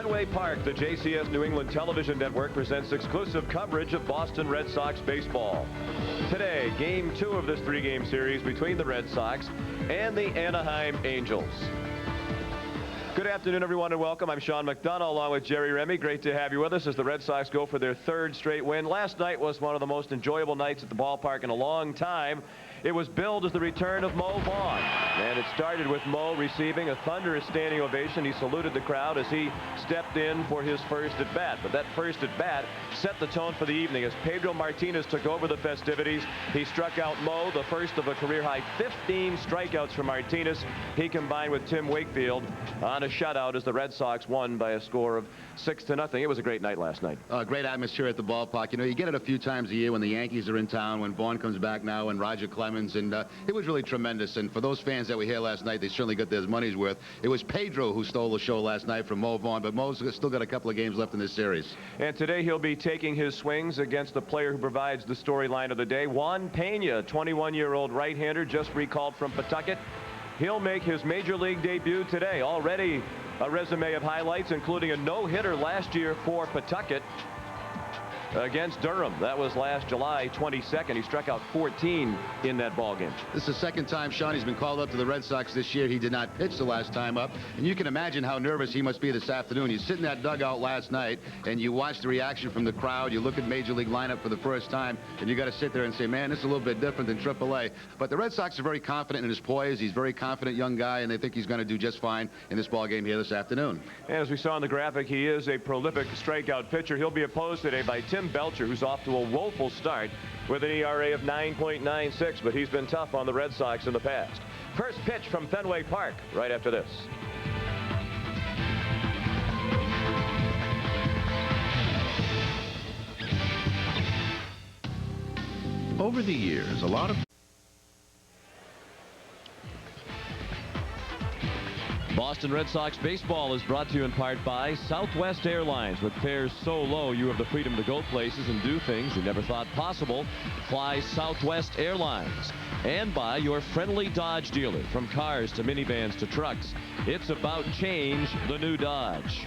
Fenway Park, the JCS New England Television Network presents exclusive coverage of Boston Red Sox baseball. Today, Game 2 of this 3-game series between the Red Sox and the Anaheim Angels. Good afternoon, everyone, and welcome. I'm Sean McDonough along with Jerry Remy. Great to have you with us as the Red Sox go for their 3rd straight win. Last night was one of the most enjoyable nights at the ballpark in a long time. It was billed as the return of Vaughn, and it started with Mo receiving a thunderous standing ovation. He saluted the crowd as he stepped in for his first at-bat. But that first at-bat set the tone for the evening as Pedro Martinez took over the festivities. He struck out Mo, the first of a career-high 15 strikeouts for Martinez. He combined with Tim Wakefield on a shutout as the Red Sox won by a score of 6-0. It was a great night last night. Great atmosphere at the ballpark. You know, you get it a few times a year when the Yankees are in town, when Vaughn comes back now, and Roger Clemens, and it was really tremendous. And for those fans that were here last night, they certainly got their money's worth. It was Pedro who stole the show last night from Mo Vaughn, but Mo's still got a couple of games left in this series. And today he'll be taking his swings against the player who provides the storyline of the day, Jaun Pena, 21-year-old right-hander just recalled from Pawtucket. He'll make his major league debut today. Already a resume of highlights, including a no-hitter last year for Pawtucket against Durham. That was last July 22nd. He struck out 14 in that ball game. This is the second time, Sean, he's been called up to the Red Sox this year. He did not pitch the last time up, and you can imagine how nervous he must be this afternoon. You sit in that dugout last night, and you watch the reaction from the crowd. You look at Major League lineup for the first time, and you got to sit there and say, man, this is a little bit different than AAA. But the Red Sox are very confident in his poise. He's a very confident young guy, and they think he's going to do just fine in this ball game here this afternoon. And as we saw in the graphic, he is a prolific strikeout pitcher. He'll be opposed today by Tim Belcher, who's off to a woeful start with an ERA of 9.96, but he's been tough on the Red Sox in the past. First pitch from Fenway Park right after this. Over the years, a lot of Boston Red Sox baseball is brought to you in part by Southwest Airlines. With fares so low, you have the freedom to go places and do things you never thought possible. Fly Southwest Airlines. And by your friendly Dodge dealer. From cars to minivans to trucks, it's about change, the new Dodge.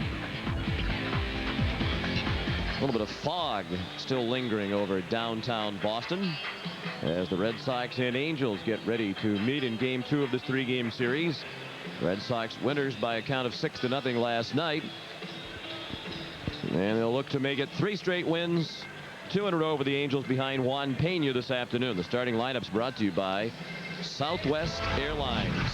A little bit of fog still lingering over downtown Boston as the Red Sox and Angels get ready to meet in Game 2 of this 3-game series. Red Sox winners by a count of 6-0 last night. And they'll look to make it 3 straight wins, 2 in a row over the Angels behind Jaun Pena this afternoon. The starting lineup's brought to you by Southwest Airlines.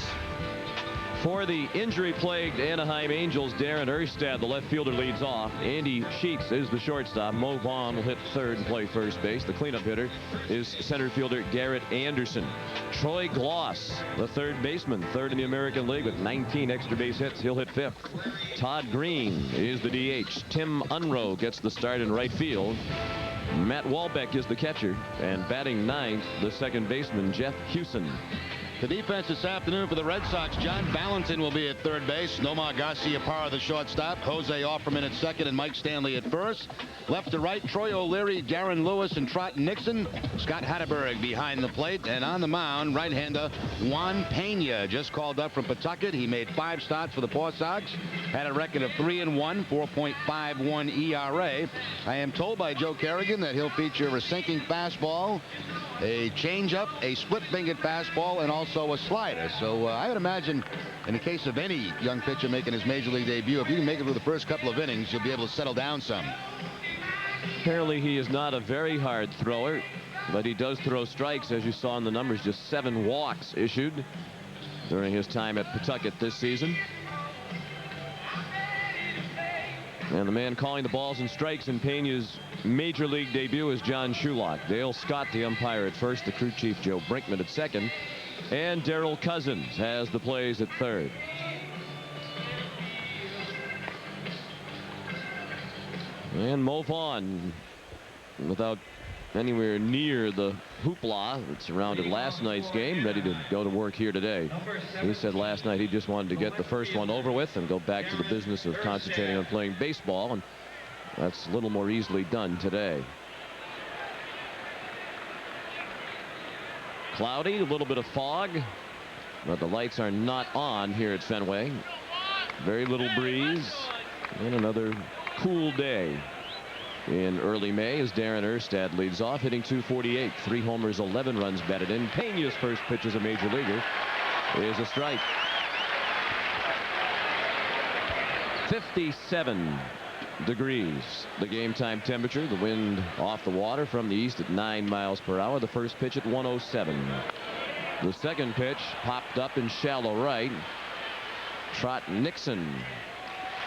For the injury-plagued Anaheim Angels, Darren Erstad, the left fielder, leads off. Andy Sheets is the shortstop. Mo Vaughn will hit third and play first base. The cleanup hitter is center fielder Garrett Anderson. Troy Gloss, the third baseman, third in the American League with 19 extra base hits. He'll hit fifth. Todd Green is the DH. Tim Unroe gets the start in right field. Matt Walbeck is the catcher. And batting ninth, the second baseman, Jeff Hewson. The defense this afternoon for the Red Sox, John Valentin will be at third base. Nomar Garcia-Parra, the shortstop. Jose Offerman at second and Mike Stanley at first. Left to right, Troy O'Leary, Darren Lewis, and Trot Nixon. Scott Hatterberg behind the plate. And on the mound, right-hander Jaun Pena, just called up from Pawtucket. He made 5 starts for the Paw Sox. Had a record of 3-1, 4.51 ERA. I am told by Joe Kerrigan that he'll feature a sinking fastball, a changeup, a split-fingered fastball, and also a slider. So I would imagine in the case of any young pitcher making his major league debut, if you can make it through the first couple of innings, you'll be able to settle down some. Apparently he is not a very hard thrower, but he does throw strikes, as you saw in the numbers. Just 7 walks issued during his time at Pawtucket this season. And the man calling the balls and strikes in Pena's major league debut is John Shulock. Dale Scott, the umpire, at first. The crew chief, Joe Brinkman, at second. And Darrell Cousins has the plays at third. And Mo Vaughn, without anywhere near the hoopla that surrounded last night's game, ready to go to work here today. He said last night he just wanted to get the first one over with and go back to the business of concentrating on playing baseball, and that's a little more easily done today. Cloudy, a little bit of fog, but the lights are not on here at Fenway. Very little breeze. And another cool day in early May as Darren Erstad leads off, hitting .248, 3 homers, 11 runs batted in. Pena's first pitch as a major leaguer is a strike. 57 degrees the game time temperature. The wind off the water from the east at 9 miles per hour. The first pitch at 107. The second pitch popped up in shallow right. Trot Nixon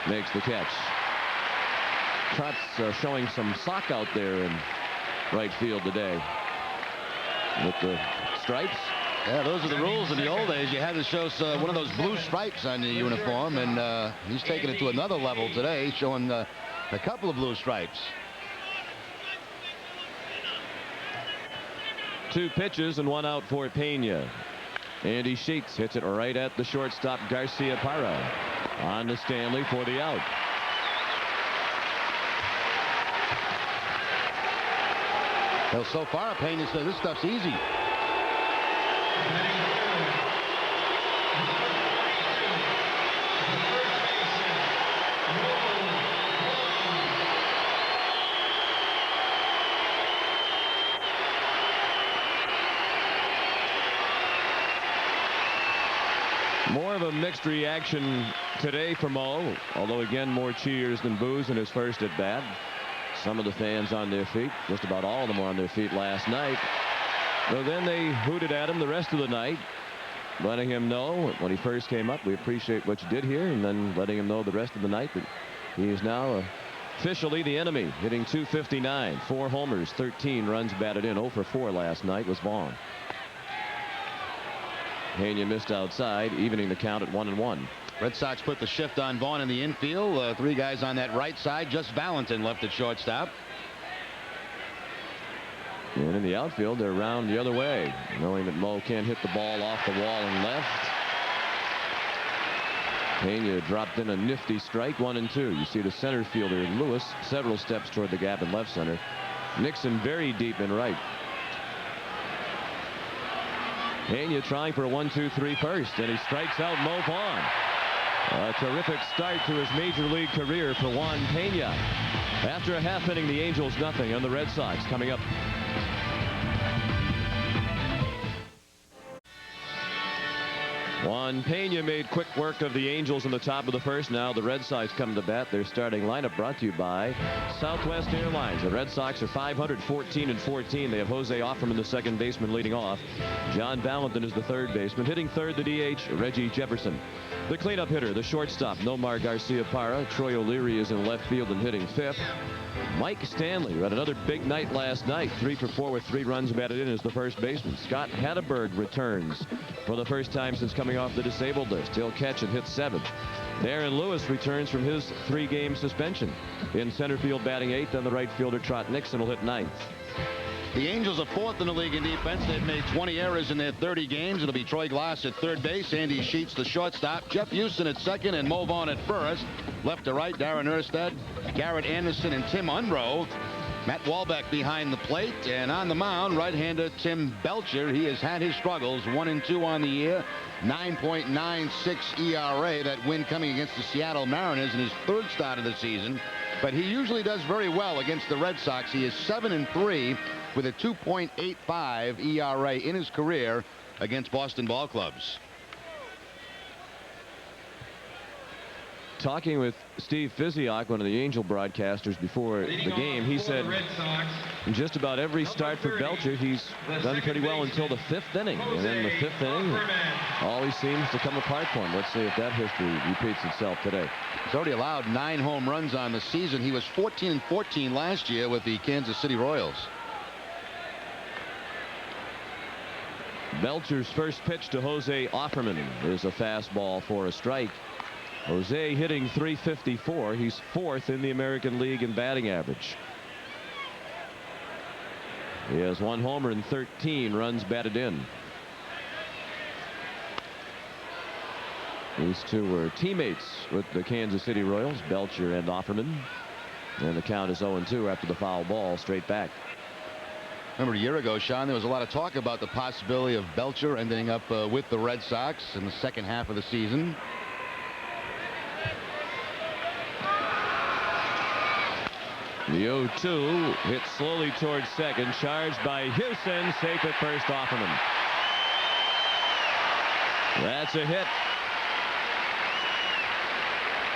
makes the catch. Trot's showing some sock out there in right field today with the stripes. Yeah, those are the rules in the old days. You had to show one of those blue stripes on your uniform, and he's taking it to another level today, showing a couple of blue stripes. 2 pitches and 1 out for Pena. Andy Sheets hits it right at the shortstop Garcia Parra. On to Stanley for the out. Well, so far, Pena says this stuff's easy. More of a mixed reaction today for Mo, although again more cheers than boos in his first at bat. Some of the fans on their feet, just about all of them were on their feet last night. So then they hooted at him the rest of the night, letting him know when he first came up, we appreciate what you did here, and then letting him know the rest of the night that he is now officially the enemy, hitting .259, 4 homers, 13 runs batted in. 0 for 4 last night was Vaughn. Pena missed outside, evening the count at 1-1. Red Sox put the shift on Vaughn in the infield. 3 guys on that right side. Just Valentin left at shortstop. And in the outfield, they're around the other way, knowing that Mo can't hit the ball off the wall and left. Pena dropped in a nifty strike, 1-2. You see the center fielder Lewis several steps toward the gap in left center. Nixon very deep in right. Pena trying for a 1-2-3 first, and he strikes out Mo Vaughn. A terrific start to his major league career for Juan Pena. After a half inning, the Angels nothing on the Red Sox. Coming up. Juan Pena made quick work of the Angels in the top of the first. Now the Red Sox come to bat. Their starting lineup brought to you by Southwest Airlines. The Red Sox are 514-14. They have Jose Offerman, the second baseman, leading off. John Valentin is the third baseman. Hitting third, the DH, Reggie Jefferson. The cleanup hitter, the shortstop, Nomar Garcia Parra. Troy O'Leary is in left field and hitting fifth. Mike Stanley had another big night last night. 3 for 4 with 3 runs batted in as the first baseman. Scott Hatteberg returns for the first time since coming off the disabled list. He'll catch and hit 7th. Darren Lewis returns from his 3-game suspension. In center field batting 8th, and the right fielder Trot Nixon will hit 9th. The Angels are 4th in the league in defense. They've made 20 errors in their 30 games. It'll be Troy Glass at third base, Andy Sheets the shortstop, Jeff Houston at second, and Mo Vaughn at first. Left to right, Darren Erstad, Garrett Anderson, and Tim Unruh. Matt Walbeck behind the plate, and on the mound, right-hander Tim Belcher. He has had his struggles, 1-2 on the year, 9.96 ERA. That win coming against the Seattle Mariners in his 3rd start of the season. But he usually does very well against the Red Sox. He is 7-3 with a 2.85 ERA in his career against Boston ball clubs. Talking with Steve Physiok, one of the Angel broadcasters, before the game, he said in just about every start for Belcher, he's done pretty well until the 5th inning. And then the 5th inning always seems to come apart for him. Let's see if that history repeats itself today. He's already allowed 9 home runs on the season. He was 14-14 last year with the Kansas City Royals. Belcher's first pitch to Jose Offerman is a fastball for a strike. Jose hitting .354. He's 4th in the American League in batting average. He has 1 homer and 13 runs batted in. These two were teammates with the Kansas City Royals, Belcher and Offerman. And the count is 0-2 after the foul ball straight back. Remember a year ago, Sean, there was a lot of talk about the possibility of Belcher ending up with the Red Sox in the second half of the season. The 0-2 hit slowly towards second. Charged by Houston. Safe at first. Offerman. That's a hit.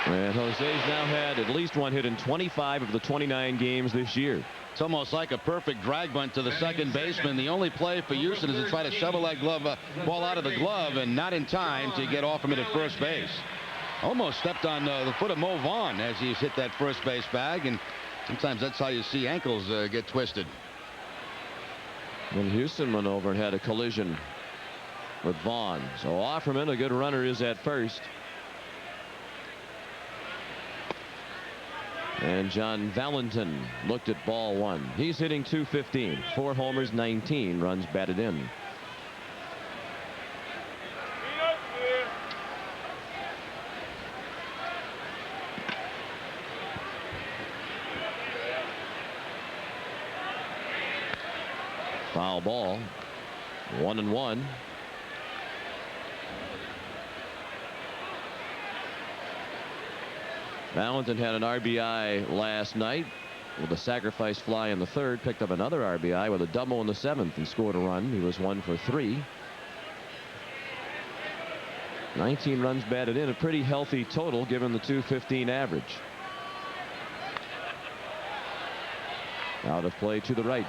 And Jose's now had at least one hit in 25 of the 29 games this year. It's almost like a perfect drag bunt to the second baseman. The only play for Houston is to try to shovel that ball out of the glove, and not in time to get Offerman at first base. Almost stepped on the foot of Vaughn as he's hit that first base bag, and sometimes that's how you see ankles get twisted. When Houston went over and had a collision with Vaughn. So Offerman, a good runner, is at first. And John Valentin looked at ball one. He's hitting .215. 4 homers, 19 runs batted in. Foul ball. 1-1. Valentin had an RBI last night with a sacrifice fly in the third. Picked up another RBI with a double in the 7th and scored a run. He was 1 for 3. 19 runs batted in, a pretty healthy total given the .215 average. Out of play to the right.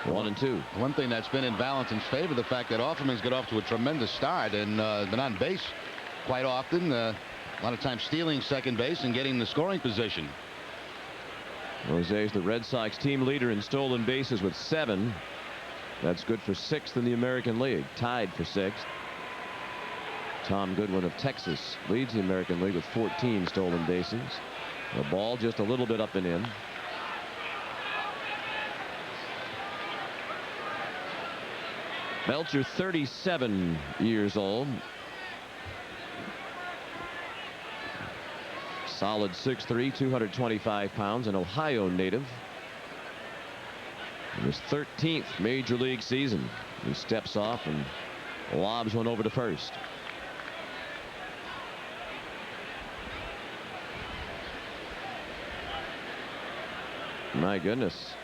1-2. One thing that's been in Valentin's favor, the fact that Offerman's got off to a tremendous start and been on base quite often. A lot of times stealing second base and getting the scoring position. Jose's the Red Sox team leader in stolen bases with 7. That's good for 6th in the American League. Tied for 6th. Tom Goodwin of Texas leads the American League with 14 stolen bases. The ball just a little bit up and in. Belcher, 37 years old. Solid 6'3", 225 pounds, an Ohio native. In his 13th major league season. He steps off and lobs one over to first. My goodness.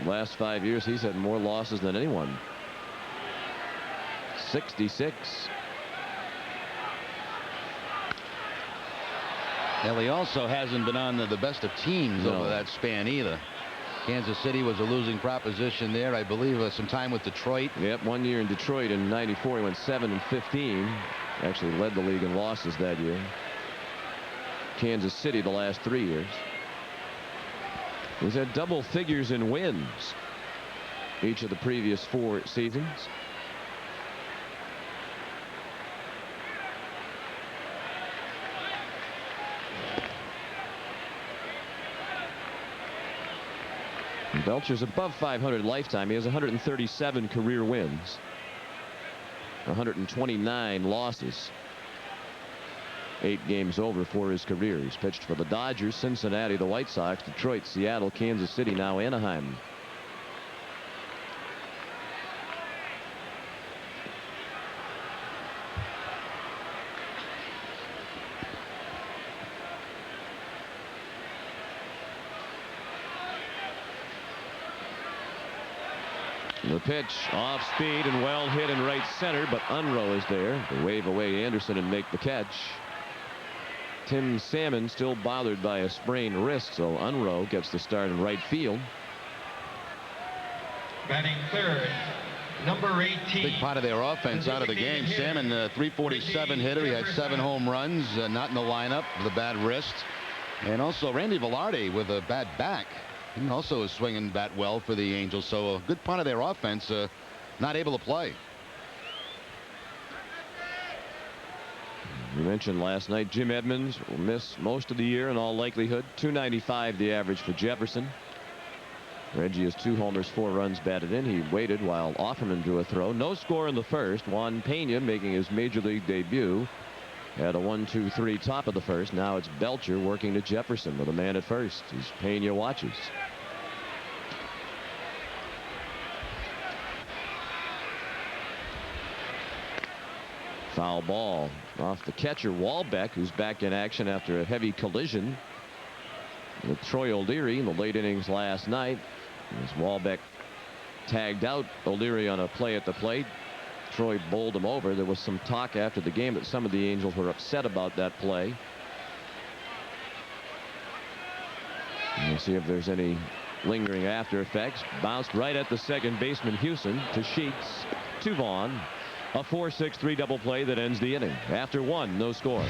Last 5 years he's had more losses than anyone. 66. Well, he also hasn't been on the best of teams over that span either. Kansas City was a losing proposition there. I believe some time with Detroit. Yep, 1 year in Detroit in '94. He went 7-15. Actually led the league in losses that year. Kansas City the last 3 years. He's had double figures in wins each of the previous 4 seasons. Belcher's above 500 lifetime. He has 137 career wins, 129 losses. 8 games over for his career. He's pitched for the Dodgers, Cincinnati, the White Sox, Detroit, Seattle, Kansas City, now Anaheim. The pitch off speed and well hit in right center, but Unruh is there to wave away Anderson and make the catch. Tim Salmon still bothered by a sprained wrist, so Unruh gets the start in right field. Batting third, number 18. Big part of their offense out of the game. Salmon, 347 hitter. He had 7 home runs, not in the lineup with a bad wrist. And also Randy Velarde with a bad back. He also is swinging bat well for the Angels, so a good part of their offense not able to play. You mentioned last night Jim Edmonds will miss most of the year in all likelihood. .295 the average for Jefferson. Reggie has 2 homers, 4 runs batted in. He waited while Offerman drew a throw. No score in the first. Juan Pena making his major league debut. Had a 1-2-3 top of the first. Now it's Belcher working to Jefferson with a man at first as Pena watches. Foul ball off the catcher Walbeck, who's back in action after a heavy collision. with Troy O'Leary in the late innings last night. As Walbeck tagged out O'Leary on a play at the plate, Troy bowled him over. There was some talk after the game that some of the Angels were upset about that play. And we'll see if there's any lingering after effects. Bounced right at the second baseman Houston to Sheets to Vaughn. A 4-6-3 double play that ends the inning. After one, no score.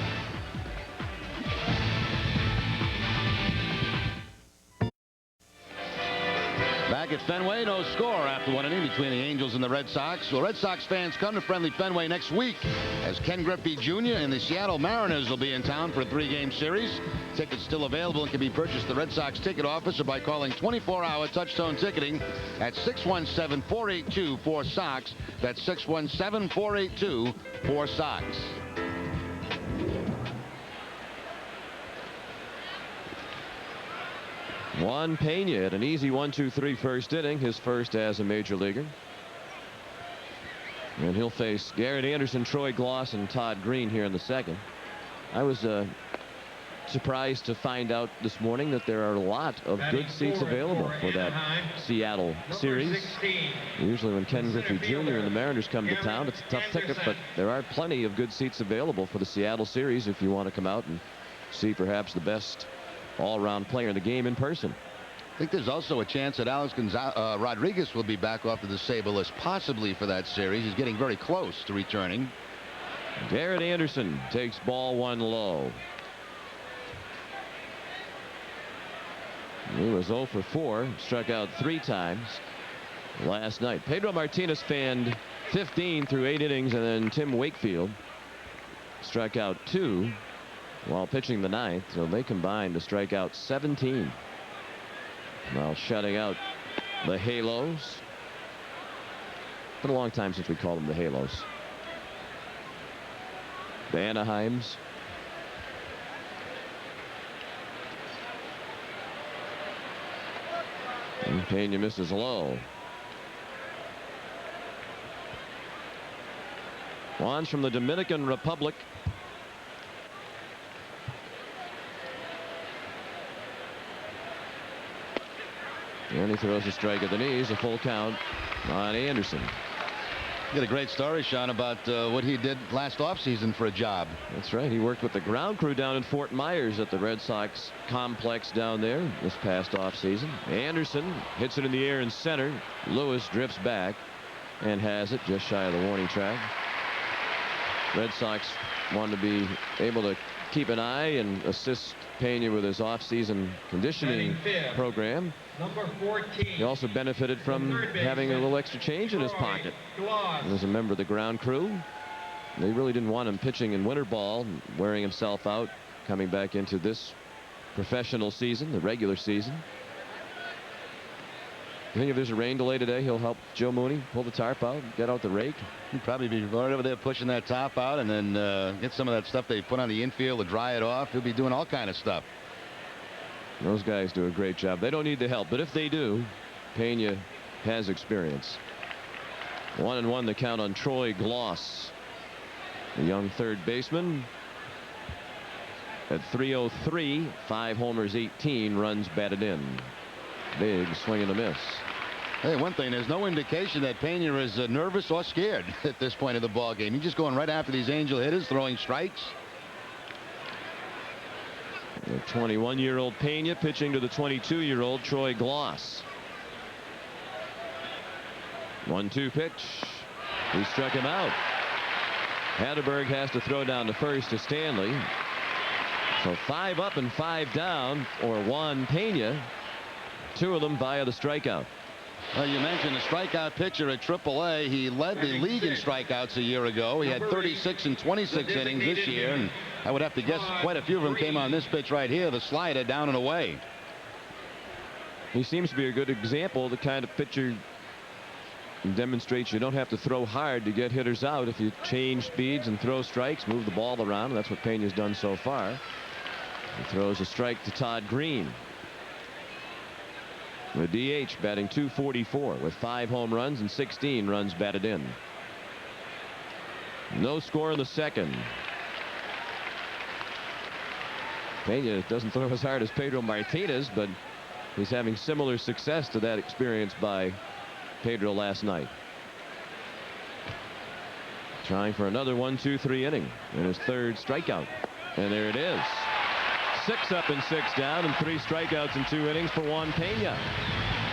Back at Fenway, no score after one inning between the Angels and the Red Sox. Well, Red Sox fans come to friendly Fenway next week as Ken Griffey Jr. and the Seattle Mariners will be in town for a 3-game series. Tickets still available and can be purchased at the Red Sox ticket office or by calling 24-hour Touchstone Ticketing at 617-482-4SOX. That's 617-482-4SOX. Juan Pena had an easy 1-2-3 first inning, his first as a major leaguer. And he'll face Garrett Anderson, Troy Gloss, and Todd Green here in the second. I was surprised to find out this morning that there are a lot of good seats available for that Seattle series. Usually when Ken Griffey Jr. and the Mariners come to town, it's a tough ticket, but there are plenty of good seats available for the Seattle series if you want to come out and see perhaps the best all-around player in the game in person. I think there's also a chance that Alex Rodriguez will be back off to the Sable list possibly for that series. He's getting very close to returning. Garrett Anderson takes ball one low. He was 0 for 4, struck out 3 times last night. Pedro Martinez fanned 15 through 8 innings, and then Tim Wakefield struck out 2 while pitching the 9th, so they combined to strike out 17 while shutting out the Halos. Been a long time since we called them the Halos. The Anaheims. And Pena misses low. Juan's from the Dominican Republic. And he throws a strike at the knees, a full count on Anderson. You got a great story, Sean, about what he did last offseason for a job. That's right. He worked with the ground crew down in Fort Myers at the Red Sox complex down there this past offseason. Anderson hits it in the air in center. Lewis drifts back and has it just shy of the warning track. Red Sox wanted to be able to keep an eye and assist Pena with his offseason conditioning program. Number 14. He also benefited from having a little extra change in his pocket. As a member of the ground crew, they really didn't want him pitching in winter ball, wearing himself out, coming back into this professional season, the regular season. You think if there's a rain delay today, he'll help Joe Mooney pull the tarp out, get out the rake? He'd probably be right over there pushing that top out and then get some of that stuff they put on the infield to dry it off. He'll be doing all kind of stuff. Those guys do a great job. They don't need the help, but if they do, Pena has experience. 1-1 the count on Troy Gloss, the young third baseman. At .303, 5 homers, 18 runs batted in. Big swing and a miss. Hey, one thing, there's no indication that Pena is nervous or scared at this point of the ball game. He's just going right after these Angel hitters, throwing strikes. The 21-year-old Pena pitching to the 22-year-old Troy Gloss. 1-2 pitch. He struck him out. Hatterberg has to throw down to first to Stanley. So 5 up and 5 down for Juan Pena. 2 of them via the strikeout. Well, you mentioned a strikeout pitcher at AAA. He led the league in strikeouts a year ago. He had 36 and 26 innings this year, and I would have to guess quite a few of them came on this pitch right here, the slider down and away. He seems to be a good example of the kind of pitcher who demonstrates you don't have to throw hard to get hitters out. If you change speeds and throw strikes, move the ball around, and that's what Pena's done so far. He throws a strike to Todd Green. The DH batting .244 with 5 home runs and 16 runs batted in. No score in the second. Pena doesn't throw as hard as Pedro Martinez, but he's having similar success to that experience by Pedro last night. Trying for another 1-2-3 inning and his third strikeout. And there it is. 6 up and 6 down and 3 strikeouts in 2 innings for Juan Pena.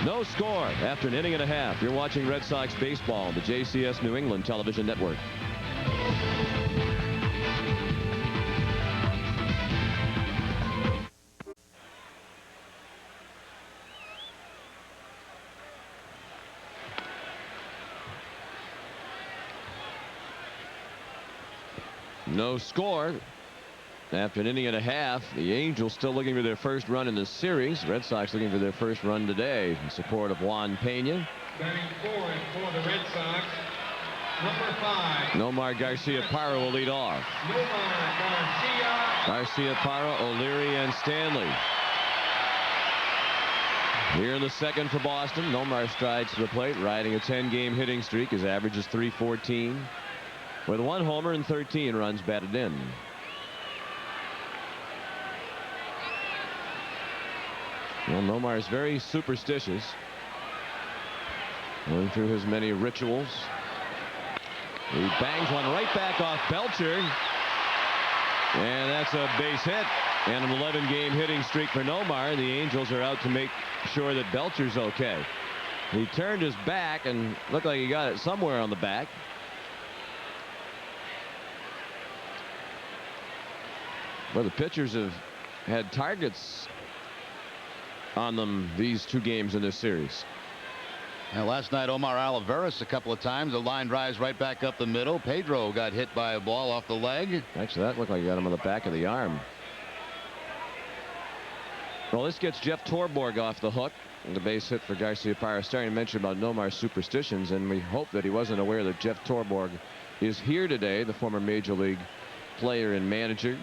No score after an inning and a half. You're watching Red Sox baseball on the JCS New England Television Network. No score after an inning and a half. The Angels still looking for their first run in the series. Red Sox looking for their first run today in support of Juan Pena. Batting forward for the Red Sox, number 5. Nomar Garcia-Parra will lead off. Nomar Garcia-Parra, O'Leary, and Stanley. Here in the second for Boston. Nomar strides to the plate, riding a 10-game hitting streak. His average is .314. With 1 homer and 13 runs batted in. Well, Nomar is very superstitious. Going through his many rituals. He bangs one right back off Belcher. And that's a base hit. And an 11-game hitting streak for Nomar. The Angels are out to make sure that Belcher's okay. He turned his back and looked like he got it somewhere on the back. Well, the pitchers have had targets on them these 2 games in this series. And last night, Omar Oliveras a couple of times. The line drives right back up the middle. Pedro got hit by a ball off the leg. Actually, that looked like he got him on the back of the arm. Well, this gets Jeff Torborg off the hook. The base hit for Garcia-Parra. Starting to mention about Nomar's superstitions, and we hope that he wasn't aware that Jeff Torborg is here today, the former Major League player and manager,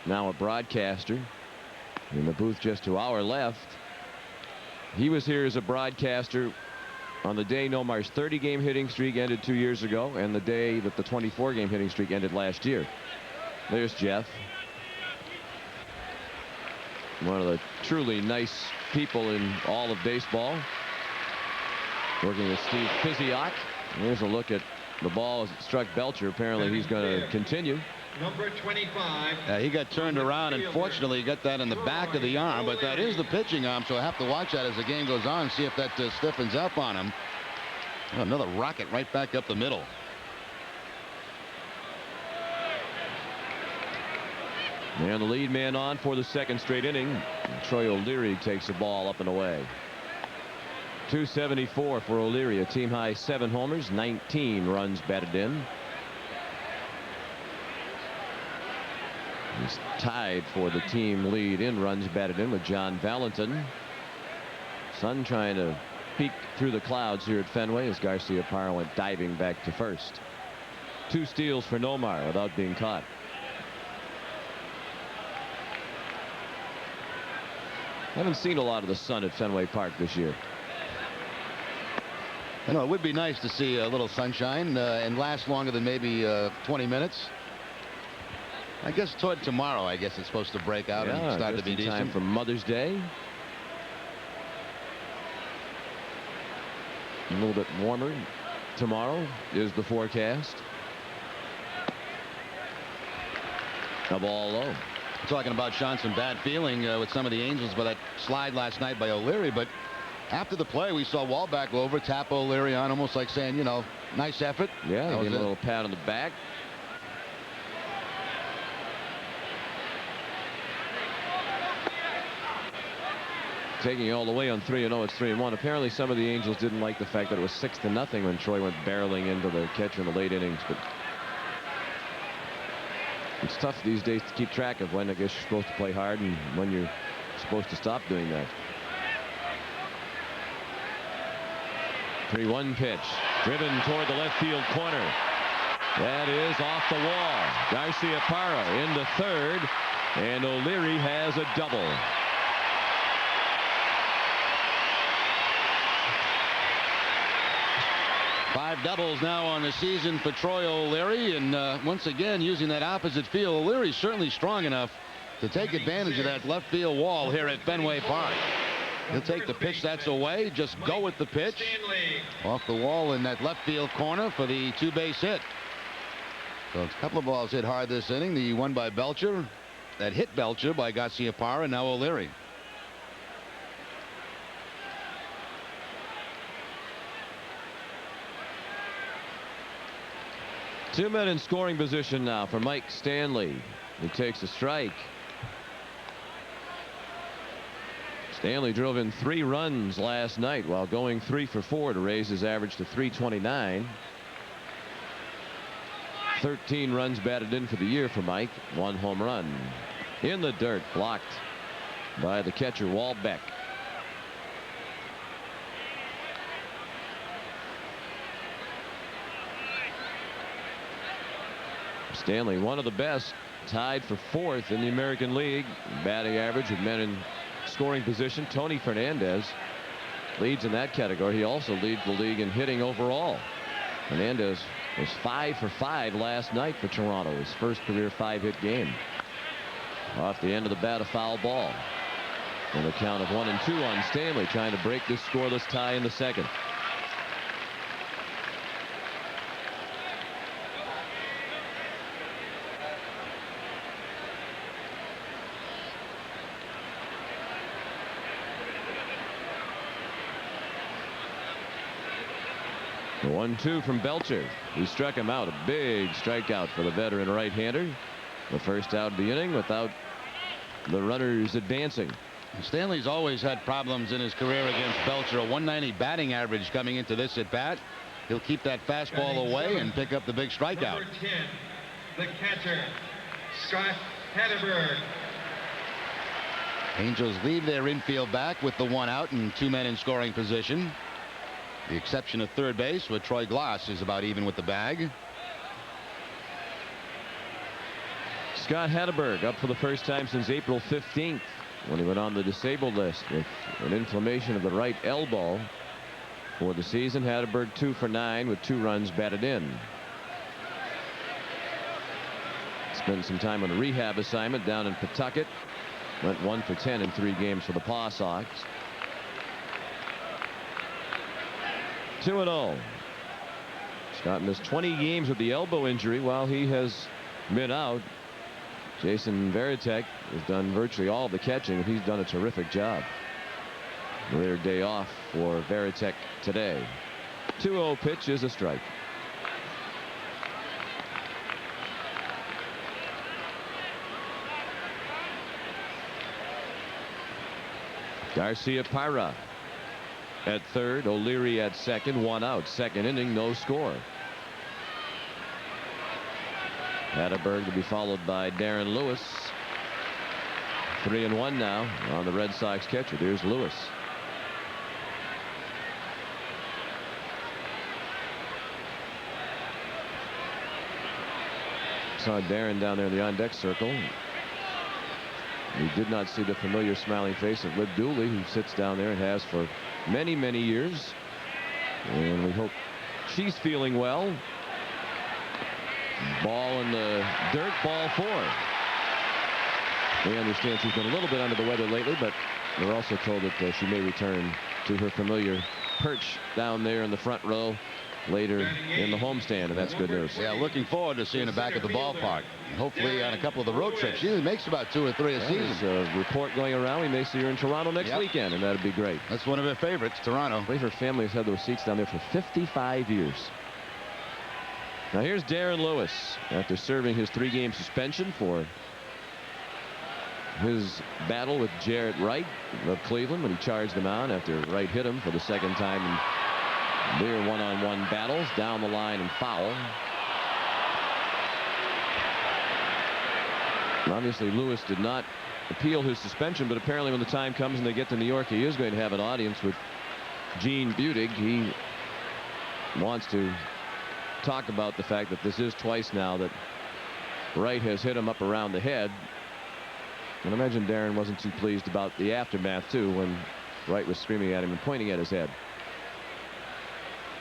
now a broadcaster. In the booth just to our left. He was here as a broadcaster on the day Nomar's 30-game hitting streak ended 2 years ago, and the day that the 24-game hitting streak ended last year. There's Jeff. One of the truly nice people in all of baseball. Working with Steve Physiak. Here's a look at the ball as it struck Belcher. Apparently he's going to continue. Number 25. He got turned around, and fortunately he got that in the back of the arm, but that is the pitching arm, so I have to watch that as the game goes on, see if that stiffens up on him. Oh, another rocket right back up the middle. And the lead man on for the second straight inning. Troy O'Leary takes the ball up and away. 274 for O'Leary, a team high 7 homers, 19 runs batted in. He's tied for the team lead in runs batted in with John Valentin. Sun trying to peek through the clouds here at Fenway as Garcia-Parra went diving back to first. 2 steals for Nomar without being caught. Haven't seen a lot of the sun at Fenway Park this year. You know, it would be nice to see a little sunshine and last longer than maybe 20 minutes. I guess toward tomorrow, I guess it's supposed to break out and start to be decent. Time for Mother's Day. A little bit warmer tomorrow is the forecast. A ball low. Talking about, Sean, some bad feeling with some of the Angels by that slide last night by O'Leary, but after the play we saw Wallback go over, tap O'Leary on, almost like saying, you know, nice effort. Yeah, a little pat on the back. Taking it all the way on 3-0. It's 3-1. Apparently some of the Angels didn't like the fact that it was 6-0 when Troy went barreling into the catcher in the late innings, but it's tough these days to keep track of when I guess you're supposed to play hard and when you're supposed to stop doing that. 3-1 pitch driven toward the left field corner. That is off the wall. Garcia-Parra into third, and O'Leary has a double. Five doubles now on the season for Troy O'Leary, and once again using that opposite field. O'Leary's certainly strong enough to take advantage of that left field wall here at Fenway Park. He'll take the pitch that's away. Just go with the pitch. Off the wall in that left field corner for the 2-base hit. So it's a couple of balls hit hard this inning. The one by Belcher. That hit Belcher by Garciaparra. Now O'Leary. Two men in scoring position now for Mike Stanley. He takes a strike. Stanley drove in 3 runs last night while going 3 for 4 to raise his average to 329. 13 runs batted in for the year for Mike. 1 home run. In the dirt, blocked by the catcher Walbeck. Stanley, one of the best, tied for 4th in the American League batting average with men in scoring position. Tony Fernandez leads in that category. He also leads the league in hitting overall. Fernandez was 5 for 5 last night for Toronto, his first career 5-hit game. Off the end of the bat, a foul ball. And a count of 1-2 on Stanley, trying to break this scoreless tie in the second. The 1-2 from Belcher. He struck him out. A big strikeout for the veteran right-hander. The first out of the inning without the runners advancing. Stanley's always had problems in his career against Belcher. A 190 batting average coming into this at bat. He'll keep that fastball away and pick up the big strikeout. Number 10, the catcher, Scott Hatterberg. Angels leave their infield back with the 1 out and 2 men in scoring position. The exception of third base, where Troy Glass is about even with the bag. Scott Hatterberg up for the first time since April 15th, when he went on the disabled list with an inflammation of the right elbow. For the season, Hatterberg 2 for 9 with 2 runs batted in. Spent some time on a rehab assignment down in Pawtucket. Went 1 for 10 in 3 games for the Paw Sox. 2-0. Scott missed 20 games with the elbow injury while he has been out. Jason Varitek has done virtually all of the catching, and he's done a terrific job. Rare day off for Varitek today. 2-0 pitch is a strike. Garciaparra at third, O'Leary at second, 1 out. Second inning, no score. Hatterberg to be followed by Darren Lewis. 3-1 now on the Red Sox catcher. There's Lewis. Saw Darren down there in the on-deck circle. We did not see the familiar smiling face of Lib Dooley, who sits down there and has for many, many years. And we hope she's feeling well. Ball in the dirt, ball 4. We understand she's been a little bit under the weather lately, but we're also told that she may return to her familiar perch down there in the front row later in the homestand, and that's good news. Yeah, looking forward to seeing her back at the ballpark. Hopefully on a couple of the road trips. She usually makes about 2 or 3 a season. There's a report going around. We may see her in Toronto next weekend, and that'd be great. That's one of her favorites, Toronto. I believe her family has had those seats down there for 55 years. Now here's Darren Lewis after serving his 3-game suspension for his battle with Jarrett Wright of Cleveland when he charged him out after Wright hit him for the second time in their one-on-one battles. Down the line and foul. Obviously Lewis did not appeal his suspension, but apparently when the time comes and they get to New York, he is going to have an audience with Gene Budig. He wants to talk about the fact that this is twice now that Wright has hit him up around the head. And I imagine Darren wasn't too pleased about the aftermath too, when Wright was screaming at him and pointing at his head.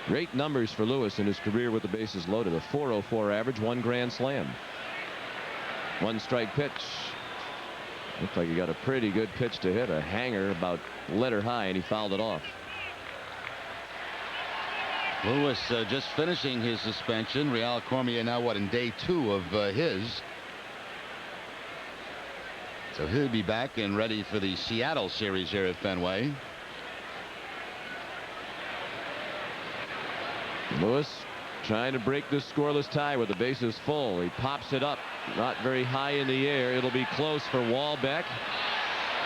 Great numbers for Lewis in his career with the bases loaded. A .404 average, 1 grand slam. 1 strike pitch. Looked like he got a pretty good pitch to hit, a hanger about letter high, and he fouled it off. Lewis just finishing his suspension. Real Cormier now in day 2 of his. So he'll be back and ready for the Seattle series here at Fenway. Lewis trying to break this scoreless tie with the bases full. He pops it up, not very high in the air. It'll be close for Wahlbeck.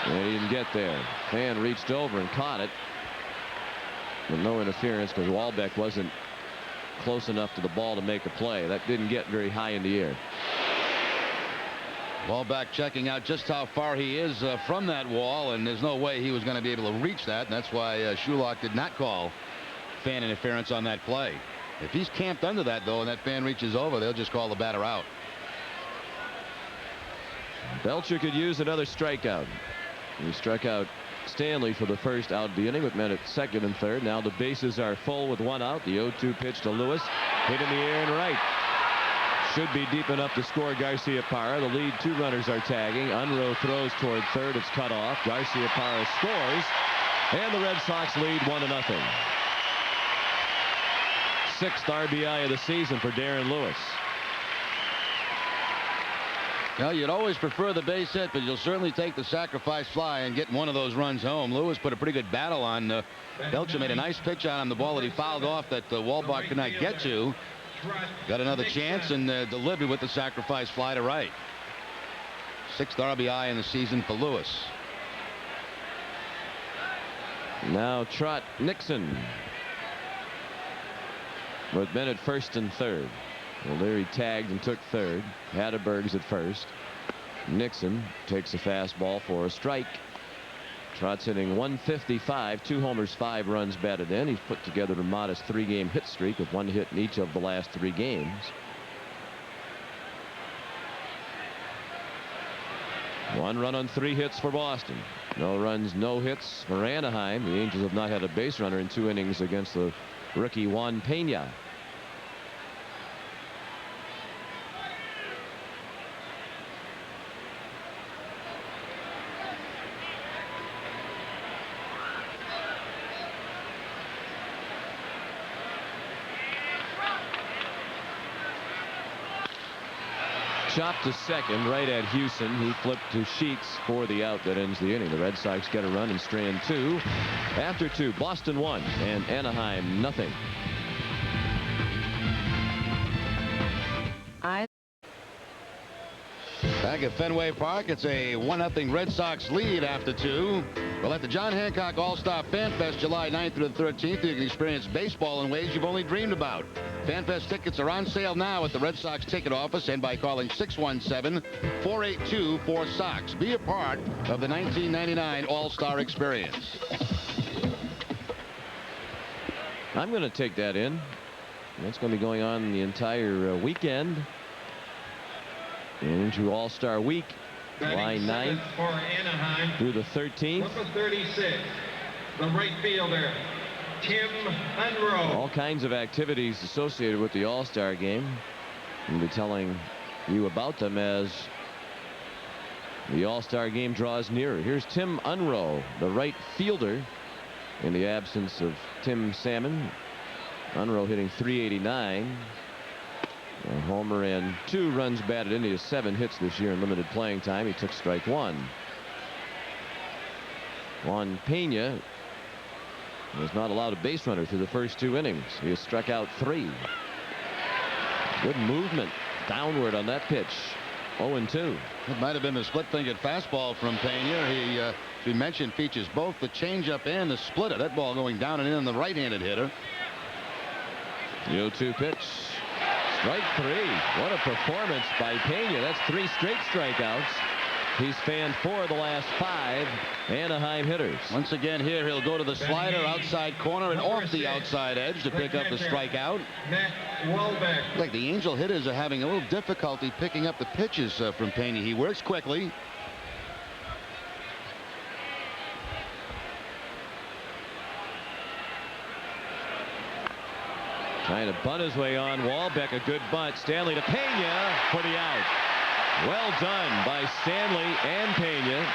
And he didn't get there. Fan reached over and caught it, but no interference because Wahlbeck wasn't close enough to the ball to make a play. That didn't get very high in the air. Wahlbeck checking out just how far he is from that wall, and there's no way he was going to be able to reach that, and that's why Shulock did not call fan interference on that play. If he's camped under that, though, and that fan reaches over, they'll just call the batter out. Belcher could use another strikeout. He struck out Stanley for the first out of the inning with men at second and third. Now the bases are full with one out. The 0-2 pitch to Lewis, hit in the air and right. Should be deep enough to score Garcia-Parra. The lead 2 runners are tagging. Unruh throws toward third. It's cut off. Garcia-Parra scores, and the Red Sox lead 1-0. 6th RBI of the season for Darren Lewis. Well, you'd always prefer the base hit, but you'll certainly take the sacrifice fly and get one of those runs home. Lewis put a pretty good battle on Belcher. Made a nice pitch on him. The ball that he fouled off that Wahlbeck could not get to. Got another chance and delivered with the sacrifice fly to right. 6th RBI in the season for Lewis. Now Trot Nixon with Bennett first and third. O'Leary tagged and took third. Hatteberg's at first. Nixon takes a fastball for a strike. Trot's hitting 155, 2 homers, 5 runs batted in. He's put together a modest 3-game hit streak with 1 hit in each of the last 3 games. One run on 3 hits for Boston. No runs, no hits for Anaheim. The Angels have not had a base runner in 2 innings against the rookie Juan Pena. Chopped to second, right at Houston. He flipped to Sheets for the out that ends the inning. The Red Sox get a run in strand 2. After 2, Boston 1 and Anaheim nothing. Back at Fenway Park, it's a 1-0 Red Sox lead after 2. Well, at the John Hancock All-Star Fan Fest July 9th through the 13th, you can experience baseball in ways you've only dreamed about. Fan Fest tickets are on sale now at the Red Sox ticket office and by calling 617-482-4SOX. Be a part of the 1999 All-Star experience. I'm going to take that in. That's going to be going on the entire weekend. Into All-Star Week, July 9th through the 13th. Number 36, the right fielder, Tim Unruh. All kinds of activities associated with the All-Star game. We'll be telling you about them as the All-Star game draws nearer. Here's Tim Unruh, the right fielder, in the absence of Tim Salmon. Unruh hitting .389. A homer and 2 runs batted in. He has 7 hits this year in limited playing time. He took strike 1. Juan Pena was not allowed a base runner through the first 2 innings. He has struck out 3. Good movement downward on that pitch. 0-2. It might have been the split-fingered fastball from Pena. He, as we mentioned, features both the changeup and the splitter. That ball going down and in on the right-handed hitter. The 0-2 pitch. Strike 3. What a performance by Pena. That's 3 straight strikeouts. He's fanned 4 of the last 5 Anaheim hitters. Once again here, he'll go to the slider outside corner and off the outside edge to pick up the strikeout. Like the Angel hitters are having a little difficulty picking up the pitches from Pena. He works quickly. Trying to bunt his way on. Wahlbeck, a good bunt. Stanley to Pena for the out. Well done by Stanley and Pena.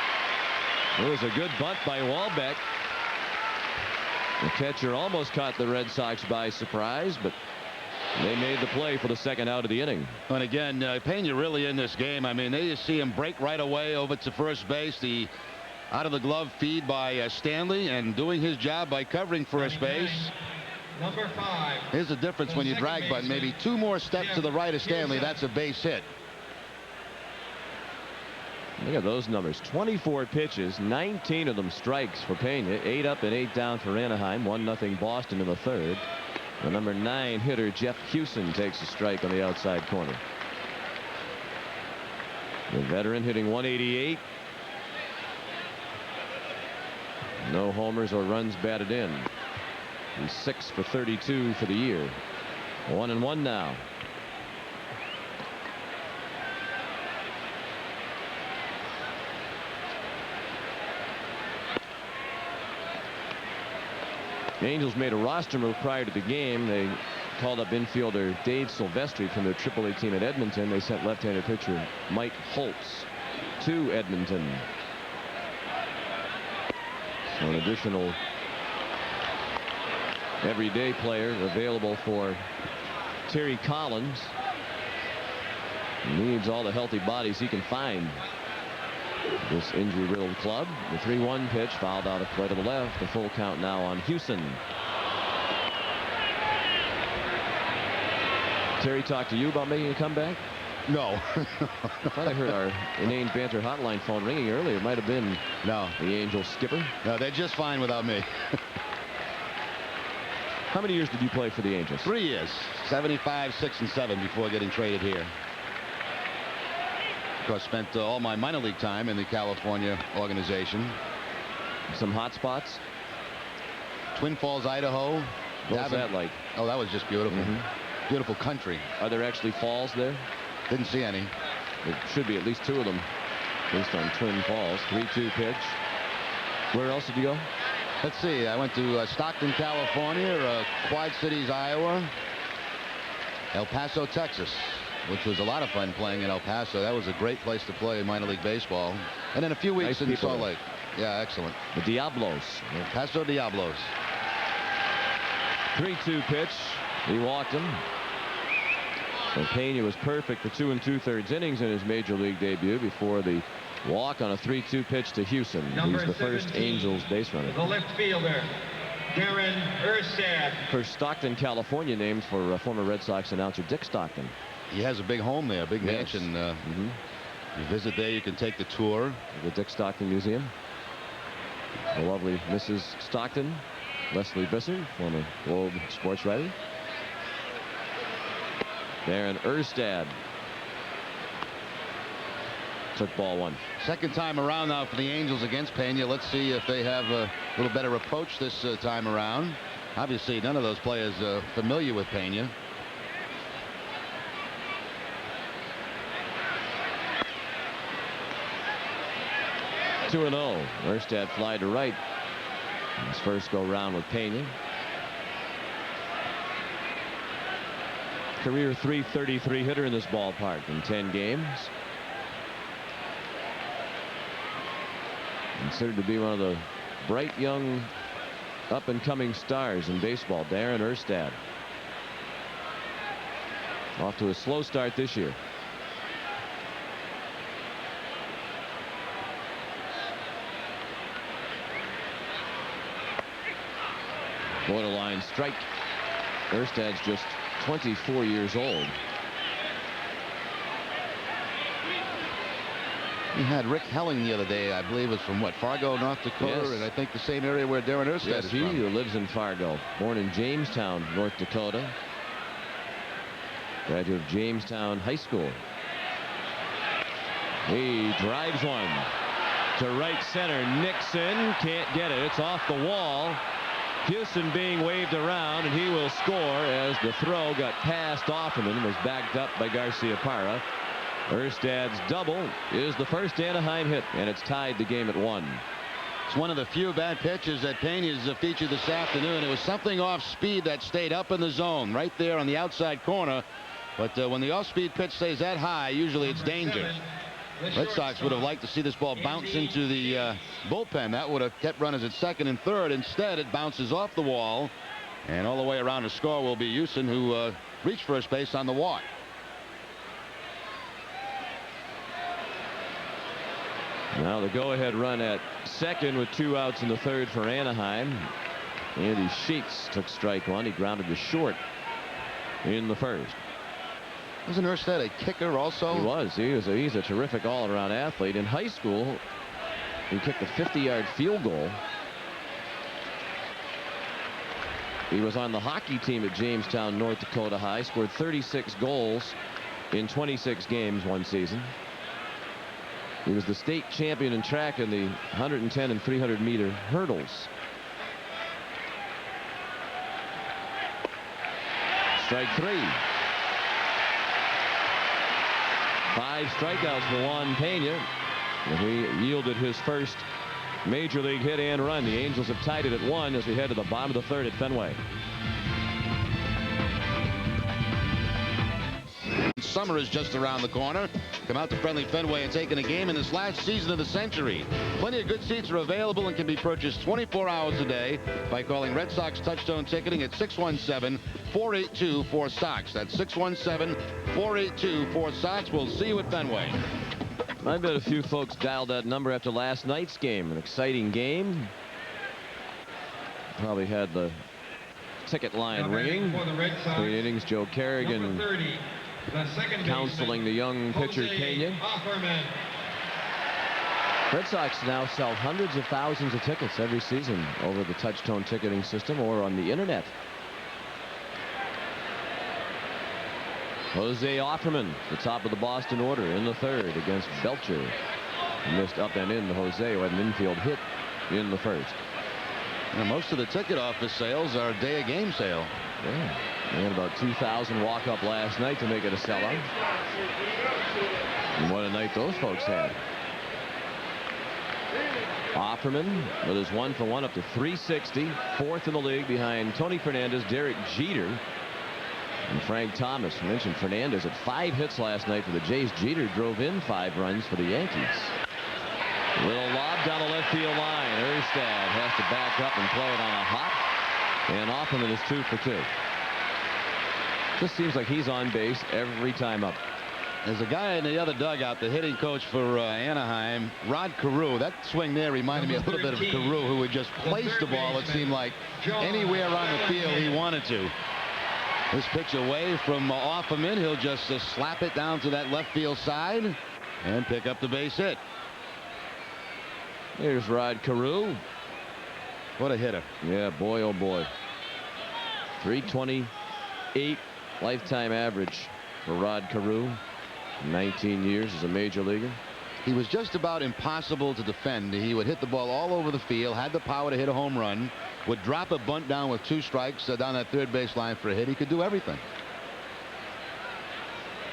It was a good bunt by Walbeck. The catcher almost caught the Red Sox by surprise, but they made the play for the second out of the inning. And again, Pena really in this game. I mean, they just see him break right away over to first base. The out of the glove feed by Stanley, and doing his job by covering first base. Number 5. Here's the difference when you drag bunt. Maybe 2 more steps to the right of Stanley. That's a base hit. Look at those numbers. 24 pitches, 19 of them strikes for Pena. 8 up and 8 down for Anaheim. 1-0 Boston in the third. The number 9 hitter Jeff Hewson takes a strike on the outside corner. The veteran hitting 188. No homers or runs batted in. He's 6 for 32 for the year. 1-1 now. The Angels made a roster move prior to the game. They called up infielder Dave Silvestri from their AAA team at Edmonton. They sent left-handed pitcher Mike Holtz to Edmonton. So an additional everyday player available for Terry Collins. He needs all the healthy bodies he can find. This injury-riddled club. The 3-1 pitch fouled out of play to the left. The full count now on Hewson. Terry talked to you about making a comeback? No. I thought I heard our inane banter hotline phone ringing earlier. It might have been No. the Angels skipper. No, they're just fine without me. How many years did you play for the Angels? 3 years. 75, 6, and 7 before getting traded here. Of course, spent all my minor league time in the California organization. Some hot spots? Twin Falls, Idaho. What was that like? Oh, that was just beautiful. Beautiful country. Are there actually falls there? Didn't see any. There should be at least 2 of them based on Twin Falls. 3-2 pitch. Where else did you go? Let's see. I went to Stockton, California, Quad Cities, Iowa, El Paso, Texas, which was a lot of fun playing in El Paso. That was a great place to play minor league baseball. And then a few weeks in Salt Lake. Yeah, excellent. The Diablos. El Paso Diablos. 3-2 pitch. He walked him. So Pena was perfect for 2 2/3 innings in his major league debut before the walk on a 3-2 pitch to Hewson. He's the first Angels base runner. The left fielder, Darren Erstad. First Stockton, California named for former Red Sox announcer Dick Stockton. He has a big home there, a big mansion. You visit there, you can take the tour. The Dick Stockton Museum. The lovely Mrs. Stockton, Leslie Visser, former Globe sports writer. Darren Erstad took ball 1. Second time around now for the Angels against Pena. Let's see if they have a little better approach this time around. Obviously, none of those players familiar with Pena. Two 2-0. Erstad fly to right. His first go round with Pena. Career .333 hitter in this ballpark in 10 games. Considered to be one of the bright young up-and-coming stars in baseball, Darren Erstad. Off to a slow start this year. Borderline strike. Erstad's just 24 years old. We had Rick Helling the other day, I believe, was from what, Fargo, North Dakota, Yes. and I think the same area where Darren Erstad is He from. lives in Fargo. Born in Jamestown, North Dakota. Graduate of Jamestown High School. He drives one to right center. Nixon can't get it. It's off the wall. Hewson being waved around, and he will score as the throw got passed off him and was backed up by Garciaparra. Erstad's double is the first Anaheim hit, and it's tied the game at 1. It's one of the few bad pitches that Pena's featured this afternoon. It was something off speed that stayed up in the zone right there on the outside corner. But when the off-speed pitch stays that high, usually it's danger. Red Sox would have liked to see this ball bounce into the bullpen. That would have kept runners at second and third. Instead, it bounces off the wall. And all the way around to score will be Houston, who reached first base on the walk. Now the go-ahead run at second with 2 outs in the third for Anaheim. Andy Sheets took strike one. He grounded to short in the first. Wasn't Erstad a kicker also? He was. He's a terrific all-around athlete. In high school, he kicked a 50-yard field goal. He was on the hockey team at Jamestown, North Dakota High. Scored 36 goals in 26 games one season. He was the state champion in track in the 110 and 300 meter hurdles. Strike 3. 5 strikeouts for Juan Pena. And he yielded his first major league hit and run. The Angels have tied it at 1 as we head to the bottom of the third at Fenway. Summer is just around the corner. Come out to friendly Fenway and take in a game in this last season of the century. Plenty of good seats are available and can be purchased 24 hours a day by calling Red Sox Touchstone Ticketing at 617-482-4SOX. That's 617-482-4SOX. We'll see you at Fenway. I bet a few folks dialed that number after last night's game. An exciting game. Probably had the ticket line ringing. Between innings, Joe Kerrigan counseling the young pitcher Pena. Red Sox now sell hundreds of thousands of tickets every season over the Touchstone ticketing system or on the internet. Jose Offerman, the top of the Boston order in the third against Belcher. He missed up and in to Jose, who had an infield hit in the first. Now, most of the ticket office sales are day of game sale. Yeah. They had about 2,000 walk up last night to make it a sellout. And what a night those folks had. Offerman with his 1-for-1 up to 360, fourth in the league behind Tony Fernandez, Derek Jeter, and Frank Thomas. I mentioned Fernandez at 5 hits last night for the Jays. Jeter drove in 5 runs for the Yankees. Little lob down the left field line. Erstad has to back up and play it on a hop. And Offerman is 2 for 2. Just seems like he's on base every time up. There's a guy in the other dugout, the hitting coach for Anaheim, Rod Carew. That swing there reminded me a little bit of Carew, who would just place the ball, it seemed like, anywhere on the field he wanted to. This pitch away from Offerman. He'll just slap it down to that left field side and pick up the base hit. Here's Rod Carew. What a hitter. Yeah, boy, oh boy. 328 lifetime average for Rod Carew. 19 years as a major leaguer. He was just about impossible to defend. He would hit the ball all over the field, had the power to hit a home run, would drop a bunt down with 2 strikes down that third base line for a hit. He could do everything.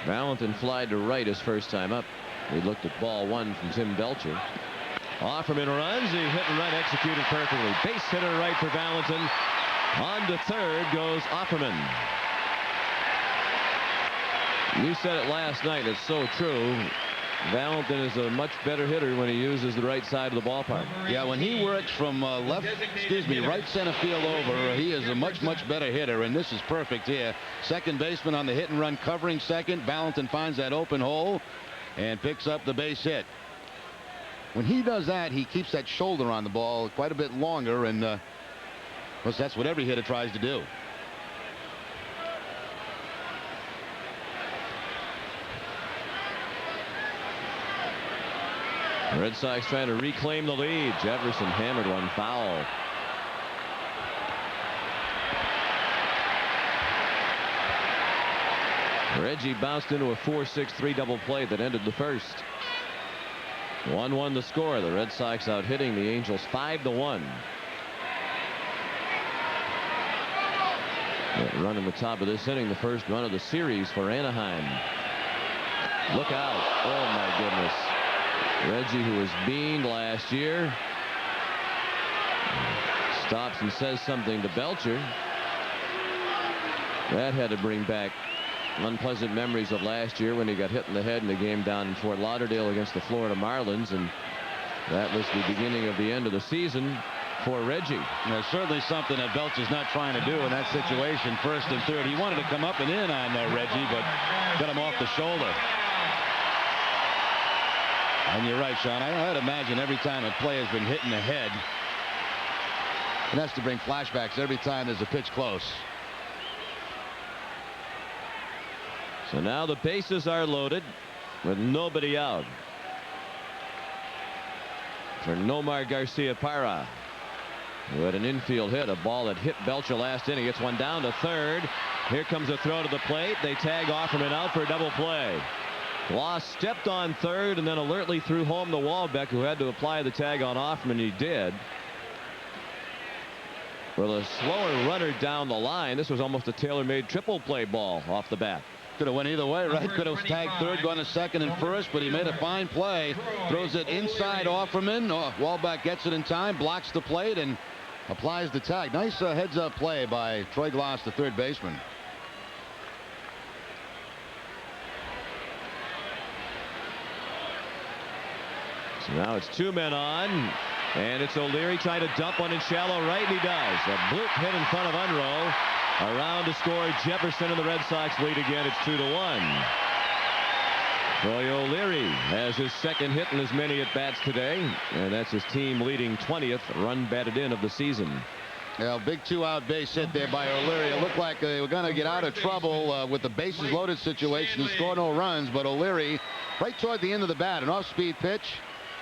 Valentin flied to right his first time up. We looked at ball 1 from Tim Belcher. Offerman runs. He hit and run executed perfectly. Base hitter right for Valentin. On to third goes Offerman. You said it last night. It's so true. Valentin is a much better hitter when he uses the right side of the ballpark. Yeah, when he works from right center field over, he is a much better hitter, and this is perfect here. Second baseman on the hit and run covering second. Valentin finds that open hole and picks up the base hit. When he does that, he keeps that shoulder on the ball quite a bit longer, and of course, that's what every hitter tries to do. The Red Sox trying to reclaim the lead. Jefferson hammered one foul. Reggie bounced into a 4-6-3 double play that ended the first. 1-1 the score. The Red Sox out hitting the Angels 5-1. That run in the top of this inning, the first run of the series for Anaheim. Look out. Oh my goodness. Reggie, who was beaned last year, stops and says something to Belcher. That had to bring back unpleasant memories of last year when he got hit in the head in the game down in Fort Lauderdale against the Florida Marlins, and that was the beginning of the end of the season for Reggie. There's certainly something that Belcher's not trying to do in that situation. First and third. He wanted to come up and in on Reggie, but got him off the shoulder. And you're right, Sean. I'd imagine every time a play has been hit in the head, it has to bring flashbacks every time there's a pitch close. So now the bases are loaded with nobody out for Nomar Garcia-Parra, who had an infield hit, a ball that hit Belcher last inning. Gets one down to third. Here comes a throw to the plate. They tag Offerman out for a double play. Gloss stepped on third and then alertly threw home to Walbeck, who had to apply the tag on Offerman. He did. With a slower runner down the line, this was almost a tailor-made triple play ball off the bat. Could have went either way, right? Could have tagged third, gone to second and first, but he made a fine play. Throws it inside Offerman. Walbeck gets it in time, blocks the plate, and applies the tag. Nice heads-up play by Troy Gloss, the third baseman. So now it's two men on, and it's O'Leary trying to dump one in shallow right, and he does. A bloop hit in front of Unruh. Around to score Jefferson, and the Red Sox lead again. It's 2-1. Troy O'Leary has his second hit in as many at-bats today, and that's his team leading 20th run batted in of the season. Yeah, big two-out base hit there by O'Leary. It looked like they were going to get out of trouble with the bases loaded situation and score no runs, but O'Leary, right toward the end of the bat, an off-speed pitch.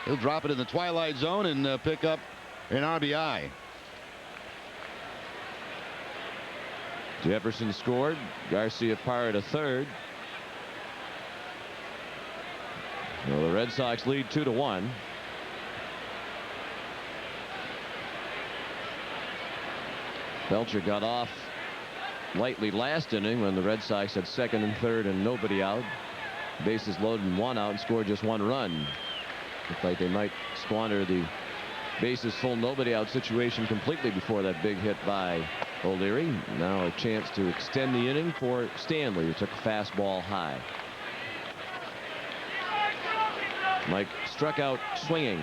He'll drop it in the twilight zone and pick up an RBI. Jefferson scored. Garcia-Parra to third. Well, the Red Sox lead 2-1. Belcher got off lightly last inning when the Red Sox had second and third and nobody out. Bases loaded and one out, and scored just one run. Looked like they might squander the bases full nobody out situation completely before that big hit by O'Leary. Now a chance to extend the inning for Stanley, who took a fastball high. Mike struck out swinging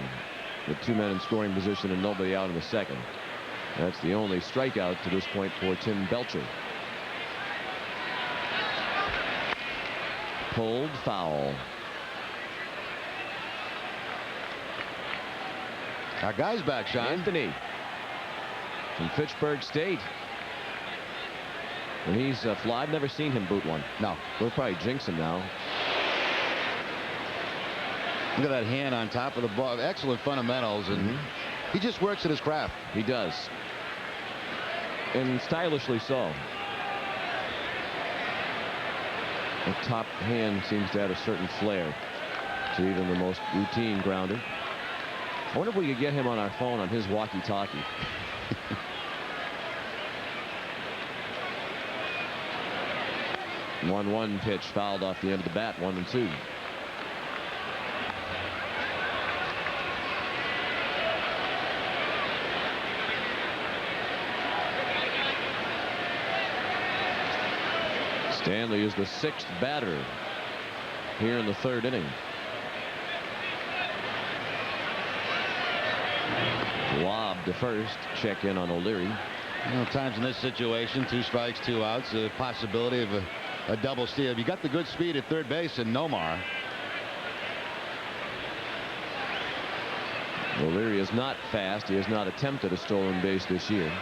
with two men in scoring position and nobody out in the second. That's the only strikeout to this point for Tim Belcher. Pulled foul. Our guy's back, Sean. Anthony from Fitchburg State. When he's fly, I've never seen him boot one. No. We'll probably jinx him now. Look at that hand on top of the ball. Excellent fundamentals, and he just works at his craft. He does. And stylishly so. The top hand seems to have a certain flair to even the most routine grounder. I wonder if we could get him on our phone on his walkie-talkie. 1-1 pitch fouled off the end of the bat. 1-2. Stanley is the sixth batter here in the third inning. Lob to first. Check in on O'Leary. Times in this situation, 2 strikes, 2 outs, a possibility of a double steal. You got the good speed at third base in Nomar. O'Leary is not fast. He has not attempted a stolen base this year.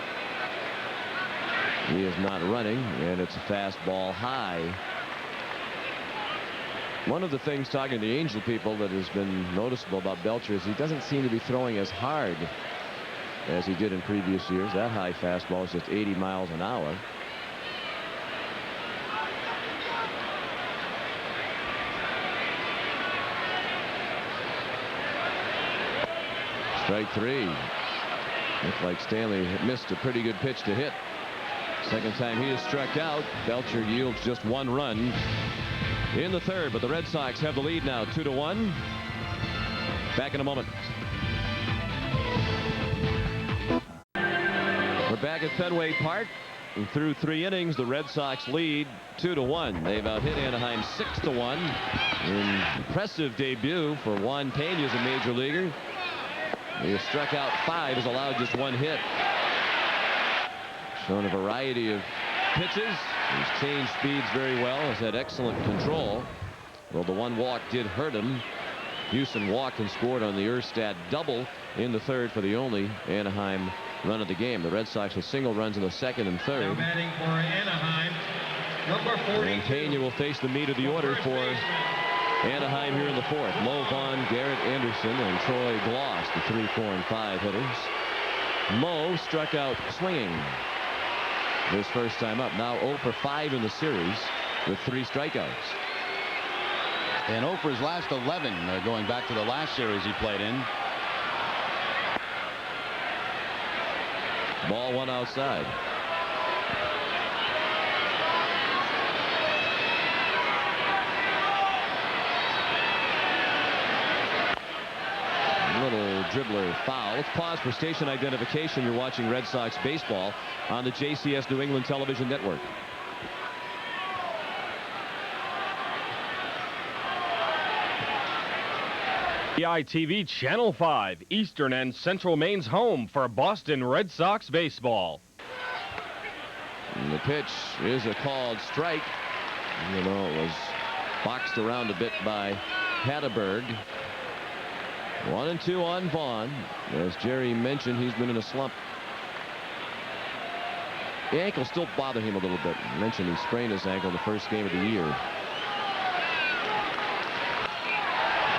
He is not running, and it's a fastball high. One of the things, talking to the Angel people, that has been noticeable about Belcher is he doesn't seem to be throwing as hard as he did in previous years. That high fastball is just 80 miles an hour. Strike 3. Looked like Stanley missed a pretty good pitch to hit. Second time he is struck out. Belcher yields just 1 run in the third, but the Red Sox have the lead now, 2-1. Back in a moment. We're back at Fenway Park. And through 3 innings, the Red Sox lead 2-1. They've out-hit Anaheim 6-1. An impressive debut for Juan Pena as a major leaguer. He has struck out 5, has allowed just 1 hit. Shown a variety of pitches. He's changed speeds very well. Has had excellent control. Well, the 1 walk did hurt him. Houston walked and scored on the Erstad double in the 3rd for the only Anaheim run of the game. The Red Sox with single runs in the 2nd and 3rd. Now batting for Anaheim, number 42. And Pena will face the meat of the order for Anaheim here in the 4th. Mo, Vaughn, Garrett Anderson, and Troy Gloss, the 3, 4, and 5 hitters. Mo struck out swinging his first time up. Now 0 for 5 in the series with 3 strikeouts. And 0 for his last 11 going back to the last series he played in. Ball 1 outside. Little dribbler foul. Let's pause for station identification. You're watching Red Sox baseball on the JCS New England Television Network. EITV Channel 5, Eastern and Central Maine's home for Boston Red Sox baseball. And the pitch is a called strike. You know, it was boxed around a bit by Hatteberg. 1-2 on Vaughn. As Jerry mentioned, he's been in a slump. The ankle still bothered him a little bit. He mentioned he sprained his ankle the first game of the year.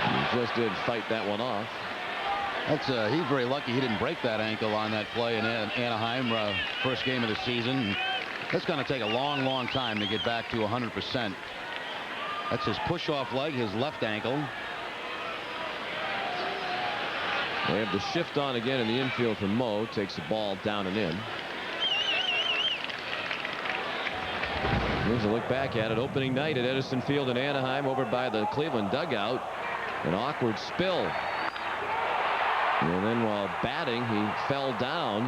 He just did fight that one off. That's he's very lucky he didn't break that ankle on that play in Anaheim, first game of the season. That's going to take a long time to get back to 100%. That's his push-off leg, his left ankle. They have the shift on again in the infield for Mo. Takes the ball down and in. Here's a look back at it. Opening night at Edison Field in Anaheim, over by the Cleveland dugout. An awkward spill. And then while batting, he fell down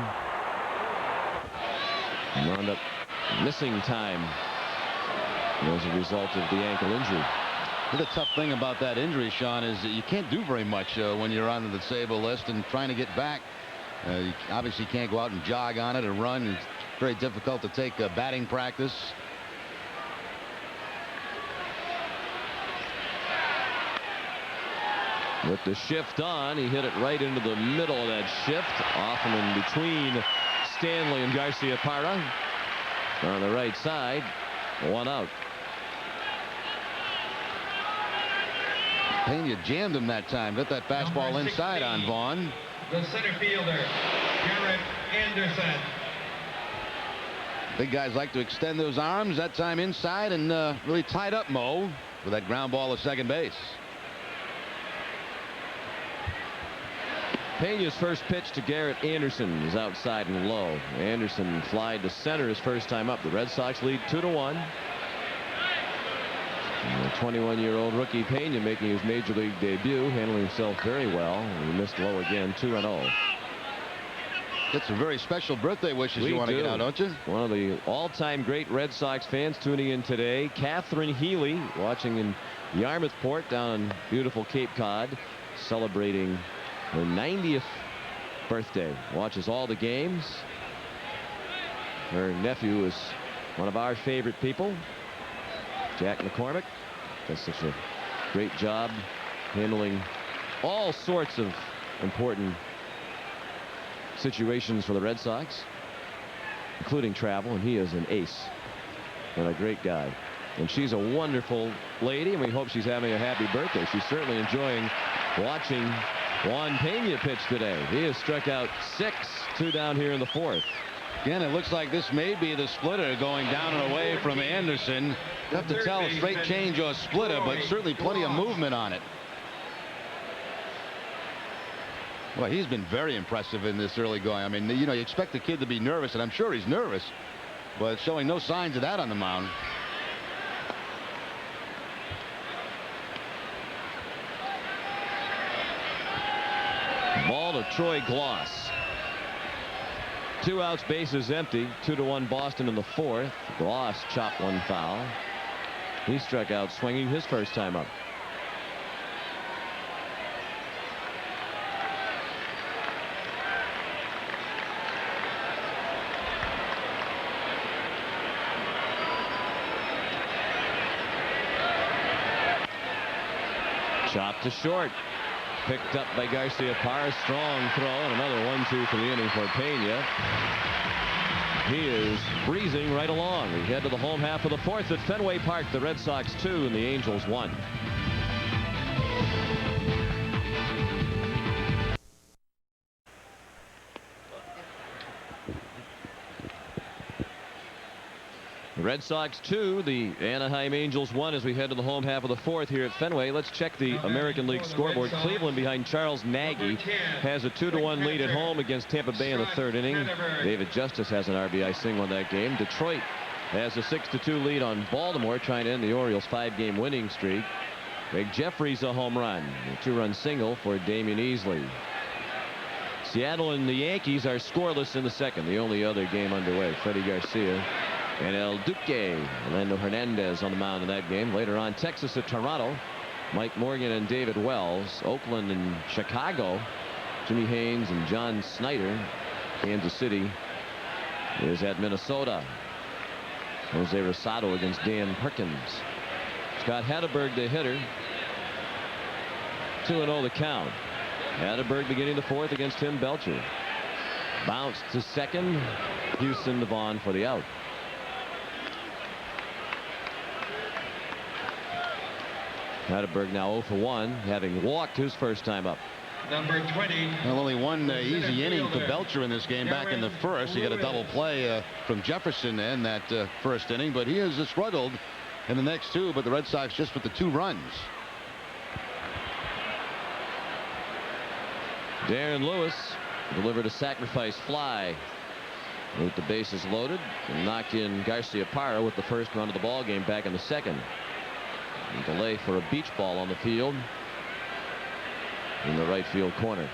and wound up missing time as a result of the ankle injury. The tough thing about that injury, Sean, is that you can't do very much when you're on the disabled list and trying to get back. You obviously can't go out and jog on it or run. It's very difficult to take batting practice. With the shift on, he hit it right into the middle of that shift, often in between Stanley and Garcia-Parra. On the right side, 1 out. Pena jammed him that time. Hit that fastball inside on Vaughn. The center fielder, Garrett Anderson. Big guys like to extend those arms. That time inside and really tied up Mo with that ground ball to second base. Pena's first pitch to Garrett Anderson is outside and low. Anderson flied to center his first time up. The Red Sox lead 2-1. And the 21-year-old rookie Pena making his major league debut, handling himself very well. And he missed low again, 2-0. Get some very special birthday wishes you want to get out, don't you? One of the all-time great Red Sox fans tuning in today, Catherine Healy, watching in Yarmouthport down in beautiful Cape Cod, celebrating her 90th birthday. Watches all the games. Her nephew is one of our favorite people, Jack McCormick. Does such a great job handling all sorts of important situations for the Red Sox, including travel, and he is an ace and a great guy. And she's a wonderful lady, and we hope she's having a happy birthday. She's certainly enjoying watching Juan Pena pitch today. He has struck out 6, 2 down here in the 4th. Again, it looks like this may be the splitter going down and away from Anderson. You have to tell a straight change or a splitter, but certainly plenty of movement on it. Well, he's been very impressive in this early going. I mean, you know, you expect the kid to be nervous, and I'm sure he's nervous, but showing no signs of that on the mound. Ball to Troy Gloss. 2 outs, bases empty. 2-1 Boston in the 4th. Gloss chopped one foul. He struck out swinging his first time up. Chopped to short. Picked up by Garcia Parra. Strong throw and another 1-2 for the inning for Pena. He is breezing right along. We head to the home half of the 4th at Fenway Park. The Red Sox 2 and the Angels 1. The Red Sox 2, the Anaheim Angels 1 as we head to the home half of the 4th here at Fenway. Let's check the American League scoreboard. Cleveland behind Charles Nagy has a 2-1 lead at home against Tampa Bay in the 3rd inning. David Justice has an RBI single in that game. Detroit has a 6-2 lead on Baltimore, trying to end the Orioles' 5-game winning streak. Greg Jeffries a home run. A 2-run single for Damian Easley. Seattle and the Yankees are scoreless in the 2nd. The only other game underway. Freddie Garcia and El Duque. Orlando Hernandez on the mound in that game. Later on, Texas at Toronto. Mike Morgan and David Wells. Oakland and Chicago. Jimmy Haynes and John Snyder. Kansas City is at Minnesota. Jose Rosado against Dan Perkins. Scott Hatteberg, the hitter. 2-0 the count. Hatteberg beginning the 4th against Tim Belcher. Bounced to 2nd. Houston to Vaughn for the out. Hatteberg now 0 for 1, having walked his first time up. Number 20. Well, only one easy inning for Belcher in this game back in the 1st. He got a double play from Jefferson in that 1st inning, but he has struggled in the next 2, but the Red Sox just with the 2 runs. Darren Lewis delivered a sacrifice fly with the bases loaded and knocked in Garcia Parra with the first run of the ball game back in the 2nd. And delay for a beach ball on the field in the right field corner.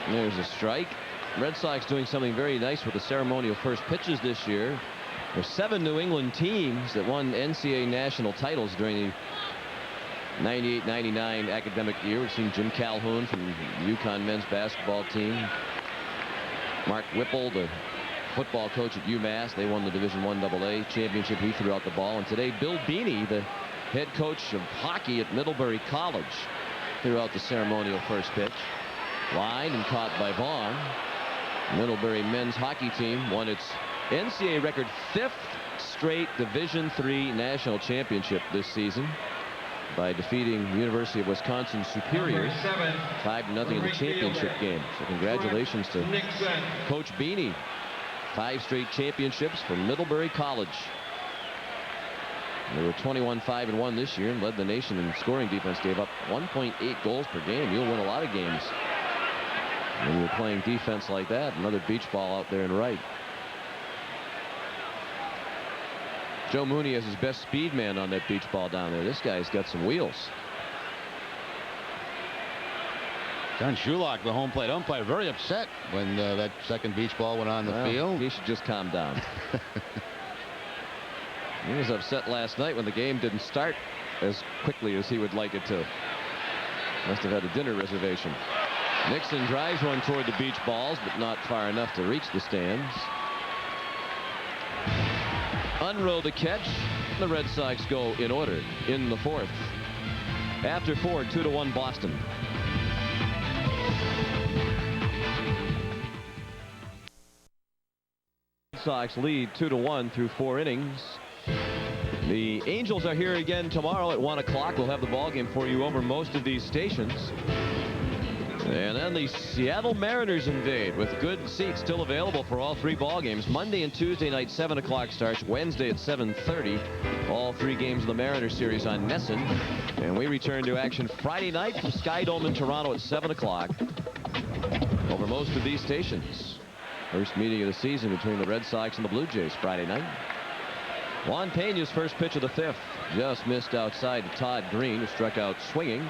There's a strike. Red Sox doing something very nice with the ceremonial first pitches this year. There's 7 New England teams that won NCAA national titles during the 98-99 academic year. We've seen Jim Calhoun from the UConn men's basketball team. Mark Whipple, the football coach at UMass. They won the Division I AA championship. He threw out the ball. And today, Bill Beanie, the head coach of hockey at Middlebury College, threw out the ceremonial first pitch. Lined and caught by Vaughn. Middlebury men's hockey team won its NCAA record 5th straight Division III national championship this season by defeating the University of Wisconsin Superior 5-0 in the championship game. So congratulations to Coach Beanie. 5 straight championships for Middlebury College. They were 21-5-1 this year and led the nation in scoring defense. Gave up 1.8 goals per game. You'll win a lot of games when you're playing defense like that. Another beach ball out there in right. Joe Mooney has his best speed man on that beach ball down there. This guy's got some wheels. John Shulock, the home plate umpire, very upset when that second beach ball went on the field. He should just calm down. He was upset last night when the game didn't start as quickly as he would like it to. Must have had a dinner reservation. Nixon drives one toward the beach balls, but not far enough to reach the stands. Unrow the catch. The Red Sox go in order in the 4th. After 4, 2-1 Boston. Red Sox lead 2-1 through 4 innings. The Angels are here again tomorrow at 1 o'clock. We'll have the ball game for you over most of these stations. And then the Seattle Mariners invade with good seats still available for all 3 ball games. Monday and Tuesday night 7 o'clock starts. Wednesday at 7:30. All 3 games of the Mariners series on NESN. And we return to action Friday night from Sky Dome in Toronto at 7 o'clock over most of these stations. First meeting of the season between the Red Sox and the Blue Jays Friday night. Juan Pena's first pitch of the 5th just missed outside to Todd Green, who struck out swinging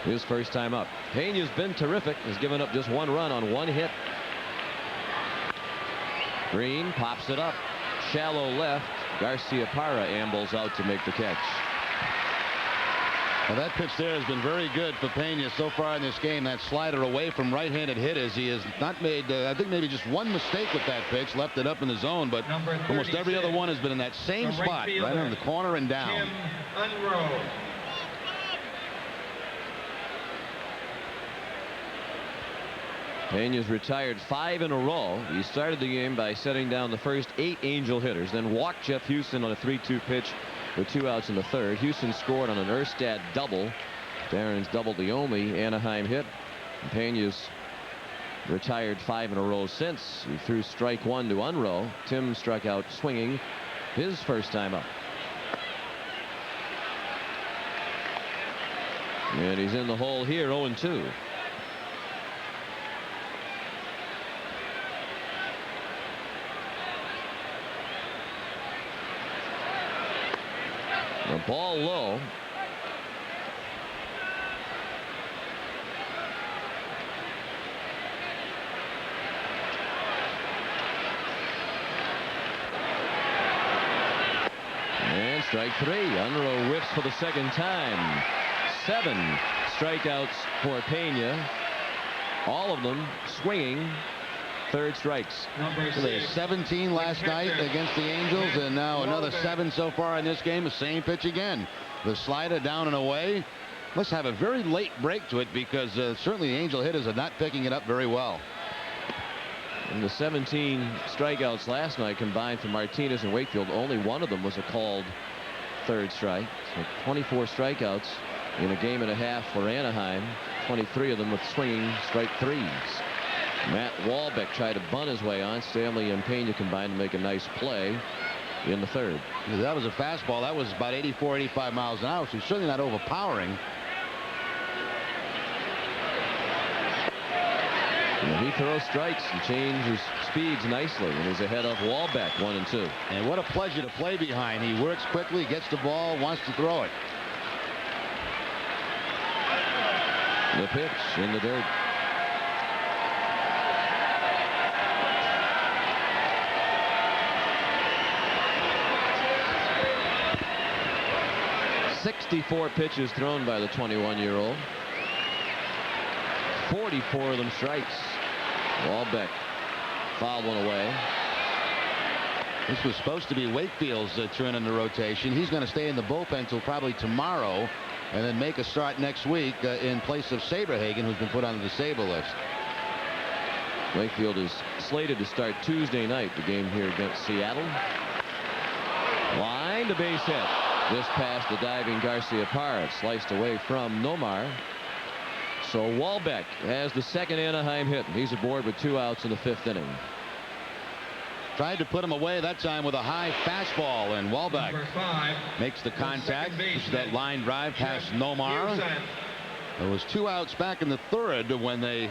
his first time up. Pena's been terrific, has given up just 1 run on 1 hit. Green pops it up, shallow left. Garcia-Parra ambles out to make the catch. Well, that pitch there has been very good for Pena so far in this game. That slider away from right-handed hitters. He has not made, I think, maybe just 1 mistake with that pitch. Left it up in the zone, but almost every other one has been in that same spot, right on the corner and down. Pena's retired 5 in a row. He started the game by setting down the first 8 Angel hitters, then walked Jeff Houston on a 3-2 pitch with 2 outs in the 3rd. Houston scored on an Erstad double. Darren's doubled the only Anaheim hit. Pena's retired 5 in a row since. He threw strike 1 to Unroe. Tim struck out swinging his first time up. And he's in the hole here, 0-2. The ball low. And strike 3. Unroe whiffs for the 2nd time. 7 strikeouts for Pena. All of them swinging. 3rd strikes. So they had 17 last night against the Angels, and now another 7 so far in this game. The same pitch again. The slider down and away. Must have a very late break to it, because certainly the Angel hitters are not picking it up very well. And the 17 strikeouts last night combined for Martinez and Wakefield, only 1 of them was a called 3rd strike. So 24 strikeouts in a game and a half for Anaheim. 23 of them with swinging strike 3s. Matt Walbeck tried to bunt his way on. Stanley and Pena combined to make a nice play in the 3rd. That was a fastball. That was about 84, 85 miles an hour. So he's certainly not overpowering. And he throws strikes and changes speeds nicely, and he's ahead of Walbeck, 1-2. And what a pleasure to play behind. He works quickly, gets the ball, wants to throw it. The pitch in the dirt. "64 pitches thrown by the 21-year-old. 44 of them strikes. Walbeck fouled one away. This was supposed to be Wakefield's turn in the rotation. He's going to stay in the bullpen till probably tomorrow, and then make a start next week in place of Saberhagen, who's been put on the disabled list. Wakefield is slated to start Tuesday night, the game here against Seattle. Line to base hit. Just past the diving Garcia-Parra. Sliced away from Nomar. So Walbeck has the 2nd Anaheim hit. He's aboard with 2 outs in the 5th inning. Tried to put him away that time with a high fastball, and Walbeck makes the contact. This is that line drive past Nomar. There was 2 outs back in the 3rd when they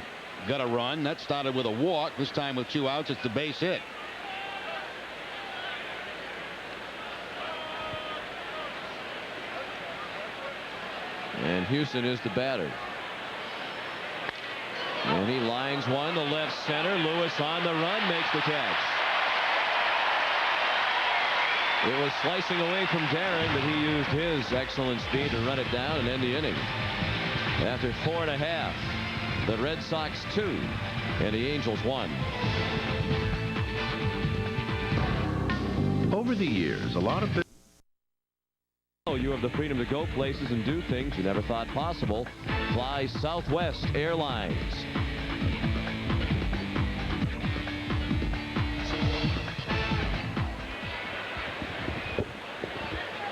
got a run. That started with a walk. This time with 2 outs, it's the base hit. And Houston is the batter. And he lines one to left center. Lewis on the run, makes the catch. It was slicing away from Darren, but he used his excellent speed to run it down and end the inning. After 4.5, the Red Sox 2 and the Angels 1. Over the years, a lot of You have the freedom to go places and do things you never thought possible. Fly Southwest Airlines.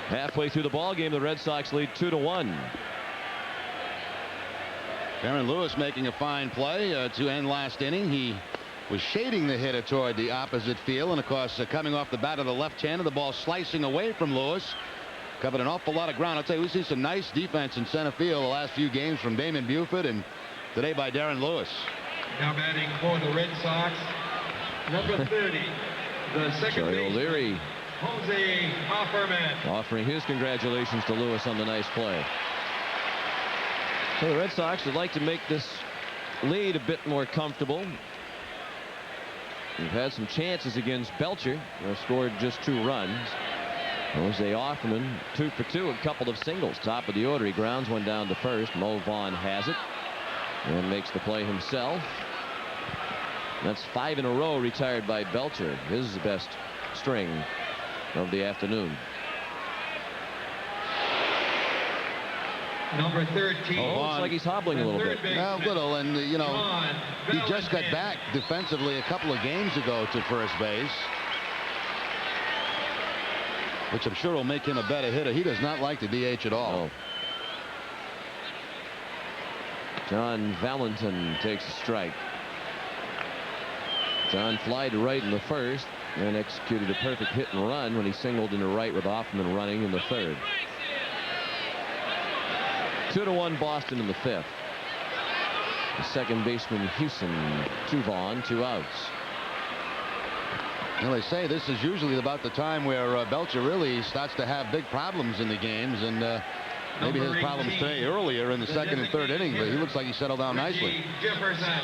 Halfway through the ball game, the Red Sox lead 2-1. Darren Lewis making a fine play to end last inning. He was shading the hitter toward the opposite field, and of course coming off the bat of the left-hander, the ball slicing away from Lewis. covered an awful lot of ground. I'll tell you, we've seen some nice defense in center field the last few games from Damon Buford and today by Darren Lewis. Now batting for the Red Sox, number 30, the second Troy baseman, O'Leary Jose Offerman. offering his congratulations to Lewis on the nice play. So the Red Sox would like to make this lead a bit more comfortable. We've had some chances against Belcher. They scored just 2 runs. Jose Offerman 2 for 2, a couple of singles. Top of the order. He grounds one down to first. Vaughn has it and makes the play himself. That's 5 in a row retired by Belcher. His is the best string of the afternoon. Number 13. Looks like he's hobbling a little bit. A little, and you know, Jaun, he just got Belcher. back defensively a couple of games ago to first base, which I'm sure will make him a better hitter. He does not like the DH at all. Oh. John Valentin takes a strike. John flied to right in the first and executed a perfect hit and run when he singled into right with Offerman running in the third. 2-1 Boston in the 5th. The second baseman Houston to Vaughn, 2 outs. Well, they say this is usually about the time where Belcher really starts to have big problems in the games, and maybe his problems today earlier in the second and third inning, but he looks like he settled down nicely. Jefferson.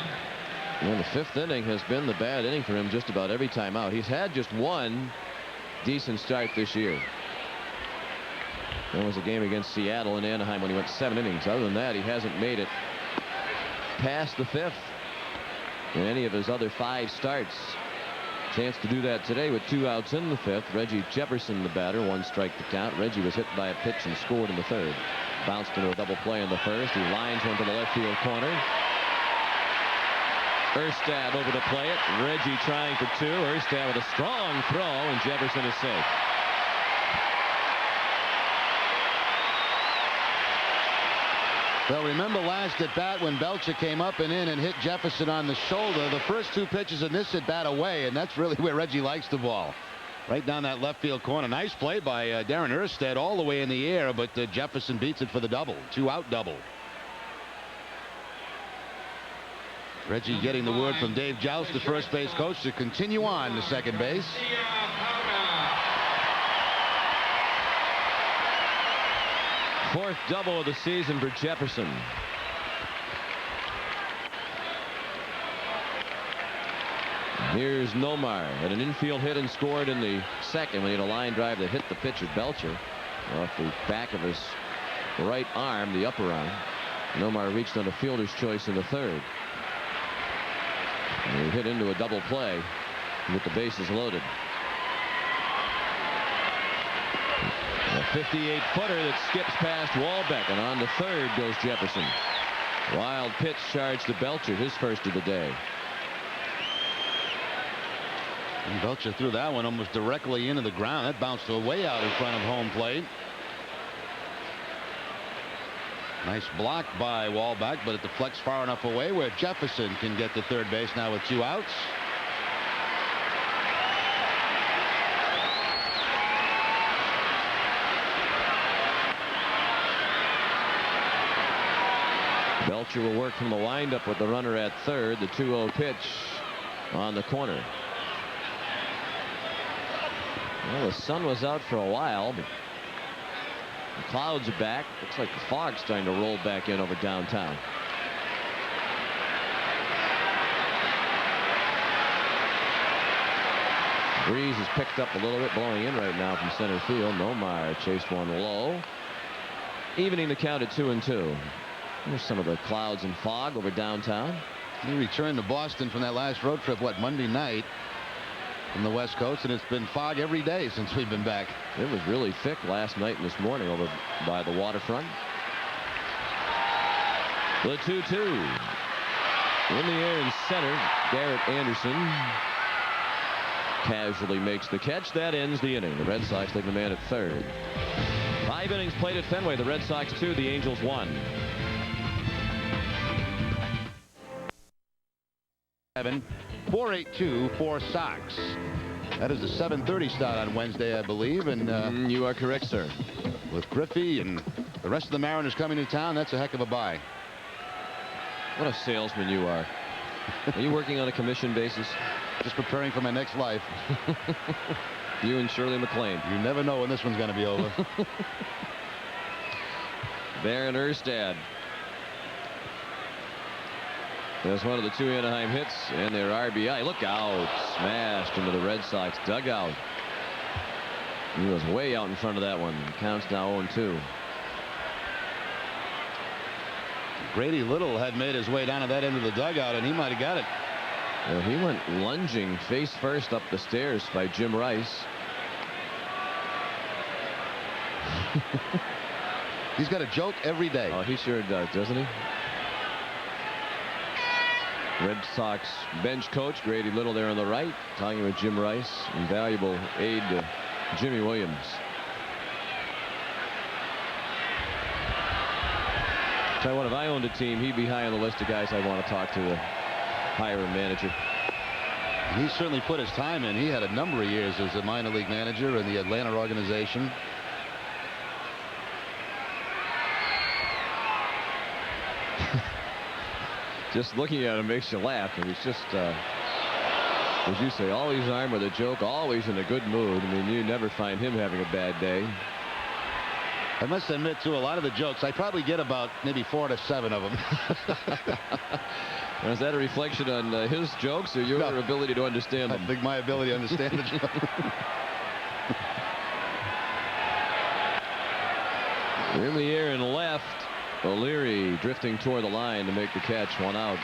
And the 5th inning has been the bad inning for him just about every time out. He's had just 1 decent start this year. That was a game against Seattle and Anaheim when he went 7 innings. Other than that, he hasn't made it past the 5th in any of his other 5 starts. Chance to do that today with 2 outs in the 5th. Reggie Jefferson, the batter, 1 strike to count. Reggie was hit by a pitch and scored in the 3rd. Bounced into a double play in the 1st. He lines one to the left field corner. Erstad over to play it. Reggie trying for 2. Erstad with a strong throw, and Jefferson is safe. Well, remember last at bat when Belcher came up and in and hit Jefferson on the shoulder. The first 2 pitches in this at bat away, and that's really where Reggie likes the ball. Right down that left field corner. Nice play by Darren Erstad all the way in the air, but Jefferson beats it for the double. 2-out double. Reggie getting the word from Dave Joust, the first base coach, to continue on to second base. 4th double of the season for Jefferson. Here's Nomar had an infield hit and scored in the 2nd when he had a line drive that hit the pitcher Belcher off the back of his right arm, the upper arm. Nomar reached on a fielder's choice in the 3rd. And he hit into a double play with the bases loaded. A 58-footer that skips past Walbeck, and on to 3rd goes Jefferson. Wild pitch charge to Belcher, his first of the day. And Belcher threw that one almost directly into the ground. That bounced way out in front of home plate. Nice block by Walbeck, but it deflects far enough away where Jefferson can get to third base now with 2 outs. Belcher will work from the windup with the runner at 3rd. The 2-0 pitch on the corner. Well, the sun was out for a while, but the clouds are back. Looks like the fog's starting to roll back in over downtown. The breeze has picked up a little bit, blowing in right now from center field. Nomar chased one low, evening the count at 2-2. There's some of the clouds and fog over downtown. He returned to Boston from that last road trip, Monday night from the West Coast, and it's been fog every day since we've been back. It was really thick last night and this morning over by the waterfront. The 2-2. In the air in center, Garrett Anderson casually makes the catch. That ends the inning. The Red Sox take the man at 3rd. 5 innings played at Fenway. The Red Sox 2, the Angels 1. 4-8-2 for Sox. That is a 7:30 start on Wednesday, I believe, and You are correct, sir. with Griffey and the rest of the Mariners coming to town, that's a heck of a buy. What a salesman you are. Are you working on a commission basis? Just preparing for my next life. You and Shirley MacLaine. You never know when this one's going to be over. Baron Erstad. There's one of the 2 Anaheim hits and their RBI. Look out. Smashed into the Red Sox dugout. He was way out in front of that one. Counts now 0-2. Grady Little had made his way down to that end of the dugout, and he might have got it. Well, he went lunging face first up the stairs by Jim Rice. He's got a joke every day. Oh, he sure does, doesn't he? Red Sox bench coach Grady Little there on the right, talking with Jim Rice, invaluable aide to Jimmy Williams. Tell you what, if I owned a team, he'd be high on the list of guys I want to talk to hire a manager. He certainly put his time in. He had a number of years as a minor league manager in the Atlanta organization. Just looking at him makes you laugh. And he's just, as you say, always armed with a joke, always in a good mood. I mean, you never find him having a bad day. I must admit, too, a lot of the jokes, I probably get about maybe 4 to 7 of them. Is that a reflection on his jokes or your ability to understand them? I think my ability to understand the joke. In the air and left. O'Leary drifting toward the line to make the catch. 1 out.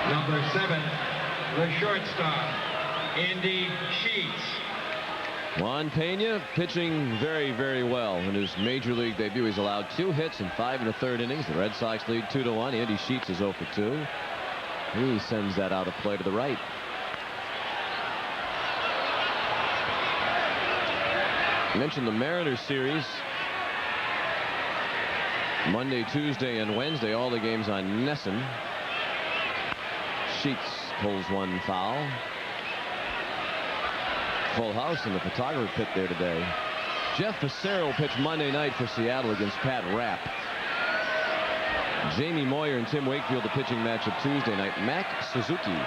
Number 7, the shortstop, Andy Sheets. Juan Pena pitching very, very well in his major league debut. He's allowed 2 hits in 5 1/3 innings. The Red Sox lead 2-1. Andy Sheets is 0 for 2. He sends that out of play to the right. I mentioned the Mariners series. Monday, Tuesday, and Wednesday, all the games on Nesson. Sheets pulls 1 foul. Full house in the photographer pit there today. Jeff Facero pitched Monday night for Seattle against Pat Rapp. Jamie Moyer and Tim Wakefield, the pitching matchup Tuesday night. Mac Suzuki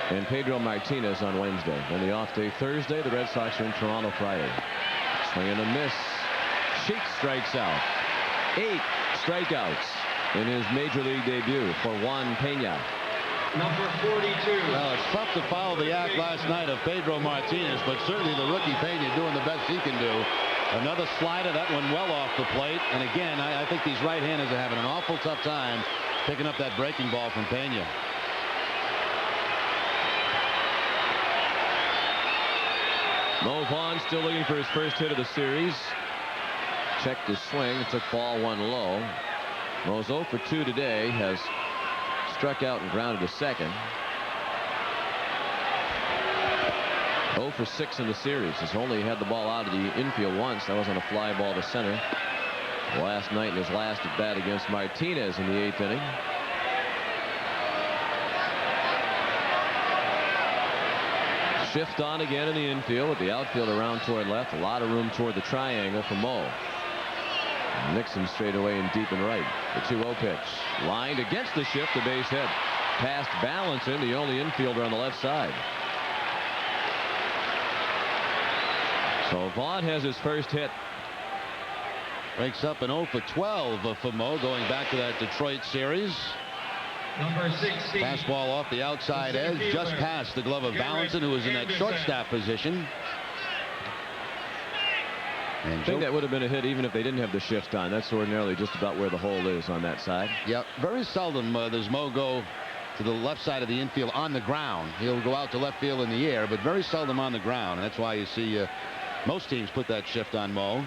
and Pedro Martinez on Wednesday. Then the off day Thursday, the Red Sox are in Toronto Friday. Swing and a miss. Sheets strikes out. 8 strikeouts in his major league debut for Juan Pena. Number 42. Well, it's tough to follow the act last night of Pedro Martinez, but certainly the rookie Pena doing the best he can do. Another slider, that one well off the plate. And again, I think these right-handers are having an awful tough time picking up that breaking ball from Pena. Mo Vaughn still looking for his first hit of the series. Checked his swing, took ball 1 low. Mo's 0 for 2 today, has struck out and grounded to second. 0 for 6 in the series. He's only had the ball out of the infield once. That was on a fly ball to center last night in his last at bat against Martinez in the 8th inning. Shift on again in the infield with the outfield around toward left. A lot of room toward the triangle for Mo. Nixon straight away and deep and right. The 2-0 pitch. Lined against the shift, a base hit. Past Ballantyne, the only infielder on the left side. So Vaughn has his first hit. Breaks up an 0 for 12 for Mo going back to that Detroit series. Number 60. Fastball off the outside edge, just past the glove of Ballantyne, who was in that shortstop position. And I think that would have been a hit even if they didn't have the shift on. That's ordinarily just about where the hole is on that side. Yep. Very seldom does Mo go to the left side of the infield on the ground. He'll go out to left field in the air, but very seldom on the ground. And that's why you see most teams put that shift on Mo.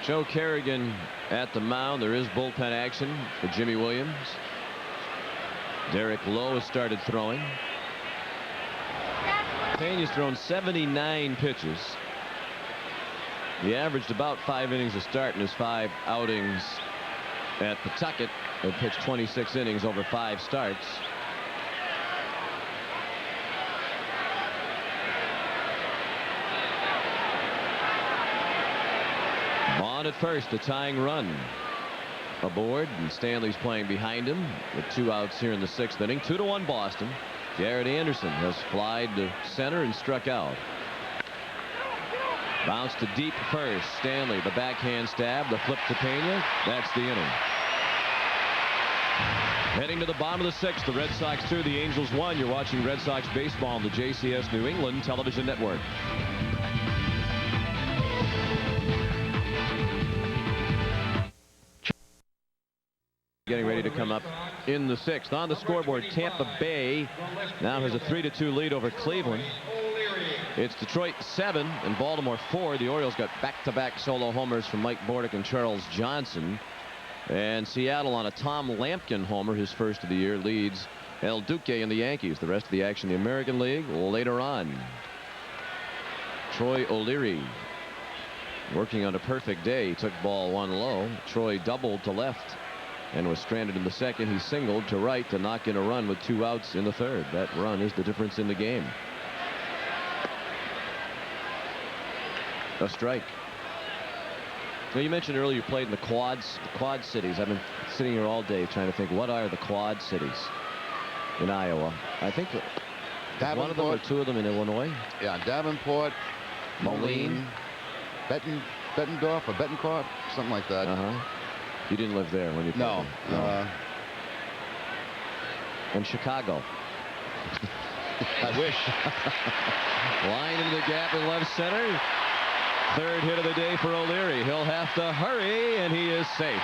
Joe Kerrigan at the mound. There is bullpen action for Jimmy Williams. Derek Lowe has started throwing. Pena's thrown 79 pitches. He averaged about 5 innings a start in his 5 outings at Pawtucket. They pitched 26 innings over 5 starts. Vaughn at first, a tying run aboard, and Stanley's playing behind him with 2 outs here in the 6th inning. 2-1 Boston. Garrett Anderson has flied to center and struck out. Bounce to deep first. Stanley, the backhand stab, the flip to Pena. That's the inning. Heading to the bottom of the 6th, the Red Sox 2, the Angels 1. You're watching Red Sox baseball on the JCS New England Television Network. Getting ready to come up in the 6th. On the scoreboard, Tampa Bay now has a 3-2 lead over Cleveland. It's Detroit 7 and Baltimore 4. The Orioles got back-to-back solo homers from Mike Bordick and Charles Johnson. And Seattle on a Tom Lampkin homer, his first of the year, leads El Duque and the Yankees. The rest of the action in the American League later on. Troy O'Leary working on a perfect day. He took ball 1 low. Troy doubled to left and was stranded in the 2nd. He singled to right to knock in a run with 2 outs in the 3rd. That run is the difference in the game. A strike. Now, you mentioned earlier you played in the Quad Cities. I've been sitting here all day trying to think, what are the Quad Cities in Iowa? I think one of them or 2 of them in Illinois. Yeah, Davenport, Moline, Bettendorf or Bettencourt, something like that. You didn't live there when you played? No. In Chicago. I wish. Line into the gap in left center. 3rd hit of the day for O'Leary. He'll have to hurry, and he is safe.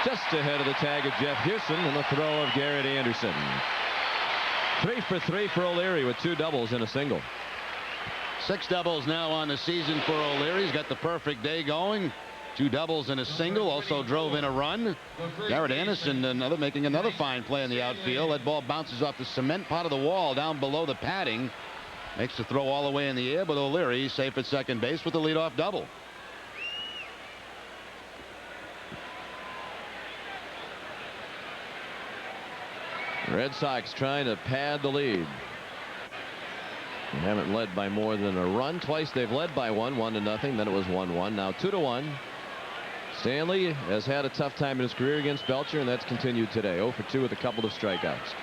Just ahead of the tag of Jeff Hewson and the throw of Garrett Anderson. 3 for 3 for O'Leary with 2 doubles and a single. 6 doubles now on the season for O'Leary. He's got the perfect day going. 2 doubles and a single. Also drove in a run. Garrett Anderson making another fine play in the outfield. That ball bounces off the cement part of the wall down below the padding. Makes the throw all the way in the air, but O'Leary safe at second base with the leadoff double. Red Sox trying to pad the lead. They haven't led by more than a run. Twice they've led by 1-0. Then it was 1-1. Now 2-1. Stanley has had a tough time in his career against Belcher, and that's continued today. 0 for 2 with a couple of strikeouts.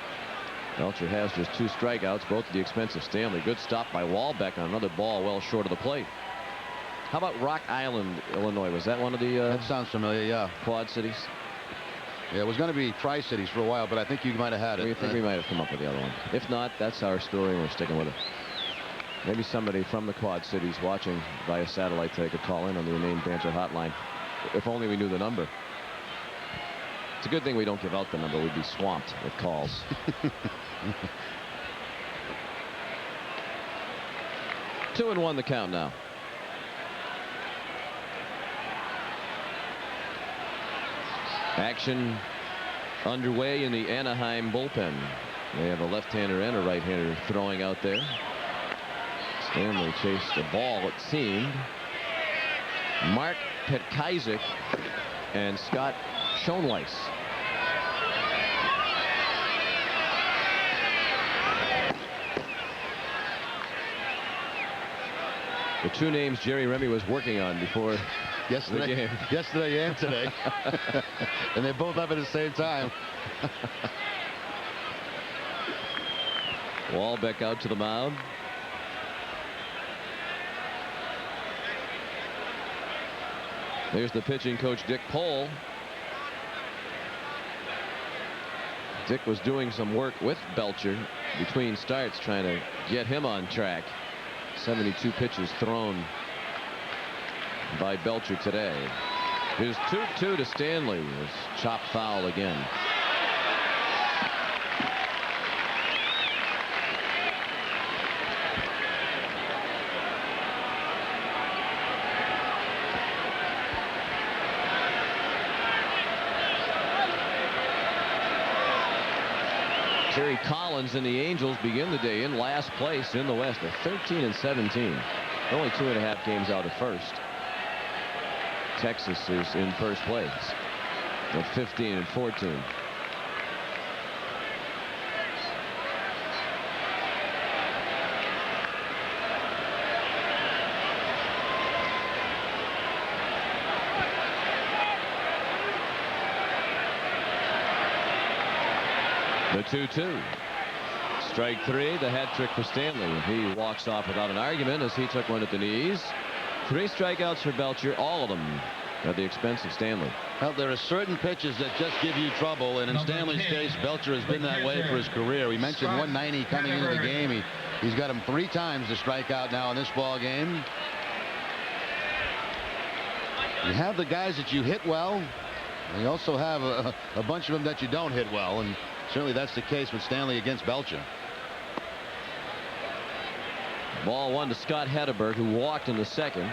Belcher has just 2 strikeouts, both at the expense of Stanley. Good stop by Walbeck on another ball well short of the plate. How about Rock Island, Illinois? Was that one of the that sounds familiar, yeah. Quad Cities? Yeah, it was going to be Tri-Cities for a while, but I think you might have had it. I think we might have come up with the other one. If not, that's our story, and we're sticking with it. Maybe somebody from the Quad Cities watching via satellite today could call in on the Inane Banter hotline. If only we knew the number. It's a good thing we don't give out the number. We'd be swamped with calls. 2-1 the count now. Action underway in the Anaheim bullpen. They have a left-hander and a right-hander throwing out there. Stanley chased a ball, it seemed. Mark Petkazik and Scott Schoenweiss. The 2 names Jerry Remy was working on before the game. Yesterday and today. And they both up at the same time. Walbeck out to the mound. There's the pitching coach, Dick Pohl. Dick was doing some work with Belcher between starts, trying to get him on track. 72 pitches thrown by Belcher today. His 2-2 to Stanley was chopped foul again. Terry Collins and the Angels begin the day in last place in the West at 13-17. They're only 2.5 games out of first. Texas is in first place. at 15 and 14. The 2-2. Strike 3, the hat trick for Stanley. He walks off without an argument as he took one at the knees. 3 strikeouts for Belcher, all of them at the expense of Stanley. Well, there are certain pitches that just give you trouble, and in Stanley's case, Belcher has been that way for his career. We mentioned 190 coming into the game. He's got him 3 times to strike out now in this ball game. You have the guys that you hit well, and you also have a bunch of them that you don't hit well, and certainly that's the case with Stanley against Belcher. Ball 1 to Scott Hedberg, who walked in the second.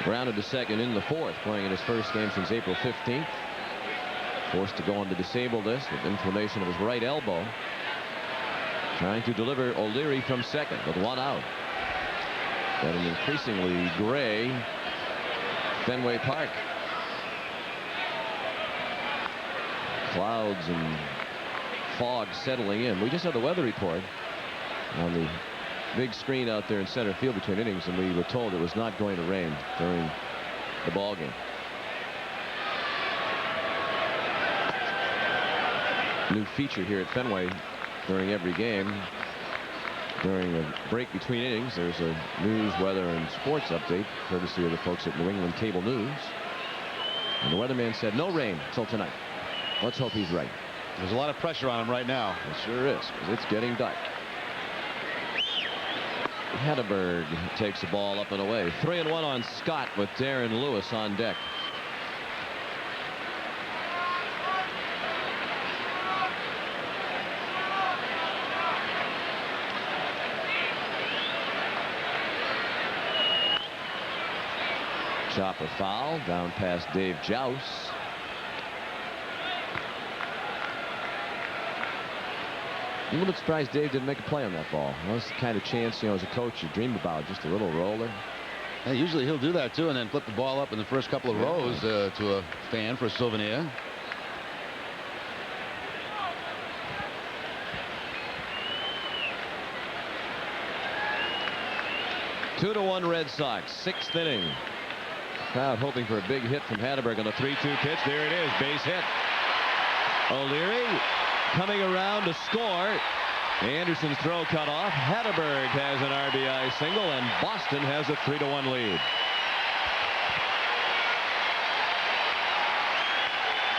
Grounded to second in the 4th, playing in his first game since April 15th. Forced to go on the disabled list with inflammation of his right elbow. Trying to deliver O'Leary from second with 1 out. At an increasingly gray Fenway Park. Clouds and fog settling in. We just had the weather report on the big screen out there in center field between innings, and we were told it was not going to rain during the ball game. New feature here at Fenway during every game. During a break between innings, there's a news, weather, and sports update courtesy of the folks at New England Cable News. And the weatherman said no rain until tonight. Let's hope he's right. There's a lot of pressure on him right now. It sure is, because it's getting dark. Hedberg takes the ball up and away. 3-1 on Scott with Darren Lewis on deck. Chopper foul down past Dave Jouse. I'm a little surprised Dave didn't make a play on that ball. That's the kind of chance, you know, as a coach you dream about, just a little roller. Hey, usually he'll do that too and then flip the ball up in the first couple of rows to a fan for a souvenir. Two to 1 Red Sox, 6th inning. Crowd hoping for a big hit from Hedberg on the 3-2 pitch. There it is, base hit. O'Leary coming around to score. Anderson's throw cut off. Hedberg has an RBI single, and Boston has a 3-1 lead.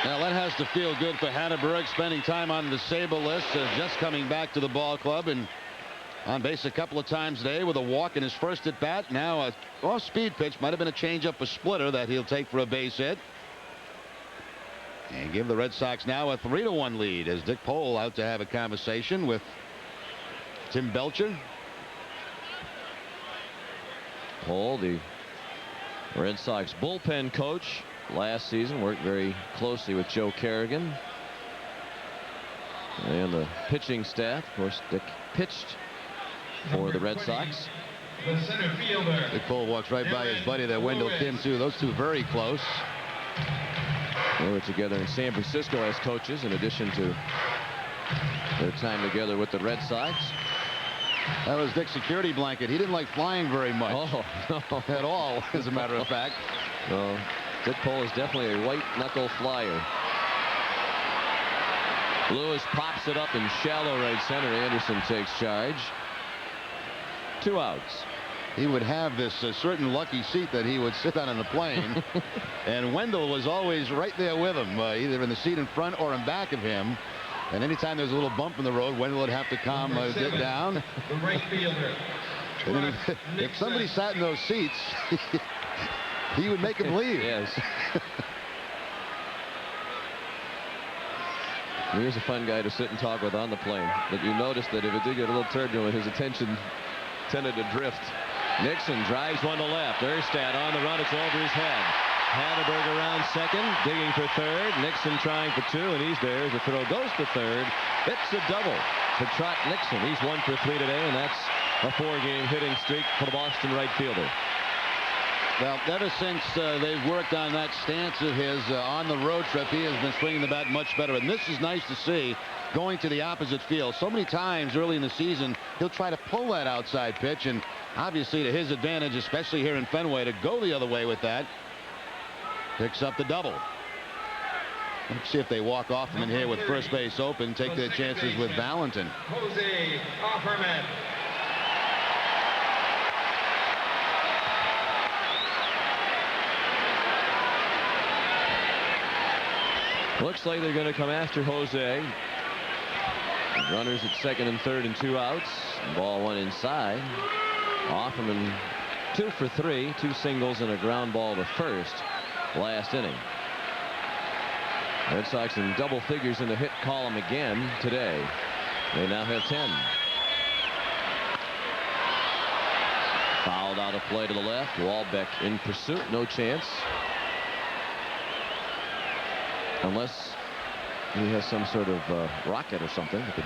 Now that has to feel good for Hedberg, spending time on the disabled list, just coming back to the ball club and on base a couple of times today with a walk in his first at bat. Now a off-speed pitch, might have been a changeup, a splitter that he'll take for a base hit. And give the Red Sox now a 3-1 lead as Dick Pohl out to have a conversation with Tim Belcher. Pohl, the Red Sox bullpen coach last season, worked very closely with Joe Kerrigan and the pitching staff. Of course, Dick pitched for the Red Sox. The center fielder. Dick Pohl walks right by his buddy there, Wendell Kim, too. Those two very close. They were together in San Francisco as coaches, in addition to their time together with the Red Sox. That was Dick's security blanket. He didn't like flying very much. Oh, no. At all, as a matter of fact. Well, Dick Pohl is definitely a white-knuckle flyer. Lewis pops it up in shallow right center. Anderson takes charge. 2 outs. He would have this certain lucky seat that he would sit on in a plane. And Wendell was always right there with him, either in the seat in front or in back of him. And anytime there's a little bump in the road, Wendell would have to calm it down. The right fielder. And if somebody sat in those seats, he would make him leave. Yes. Here's a fun guy to sit and talk with on the plane. But you notice that if it did get a little turbulent, his attention tended to drift. Nixon drives one to left. Erstad on the run. It's over his head. Hedberg around second, digging for third. Nixon trying for 2, and he's there. The throw goes to third. It's a double to Trot Nixon. He's 1 for 3 today, and that's a 4-game hitting streak for the Boston right fielder. Well, ever since they've worked on that stance of his on the road trip, he has been swinging the bat much better. And this is nice to see, going to the opposite field. So many times early in the season, he'll try to pull that outside pitch. And obviously to his advantage, especially here in Fenway, to go the other way with that. Picks up the double. Let's see if they walk off him in here with first base open. Take their chances with Valentin. Jose Offerman. Looks like they're going to come after Jose. Runners at second and third and 2 outs. Ball one inside. Offerman 2 for 3, 2 singles and a ground ball to first last inning. Red Sox in double figures in the hit column again today. They now have 10. Fouled out a play to the left. Wahlbeck in pursuit. No chance. Unless he has some sort of rocket or something that could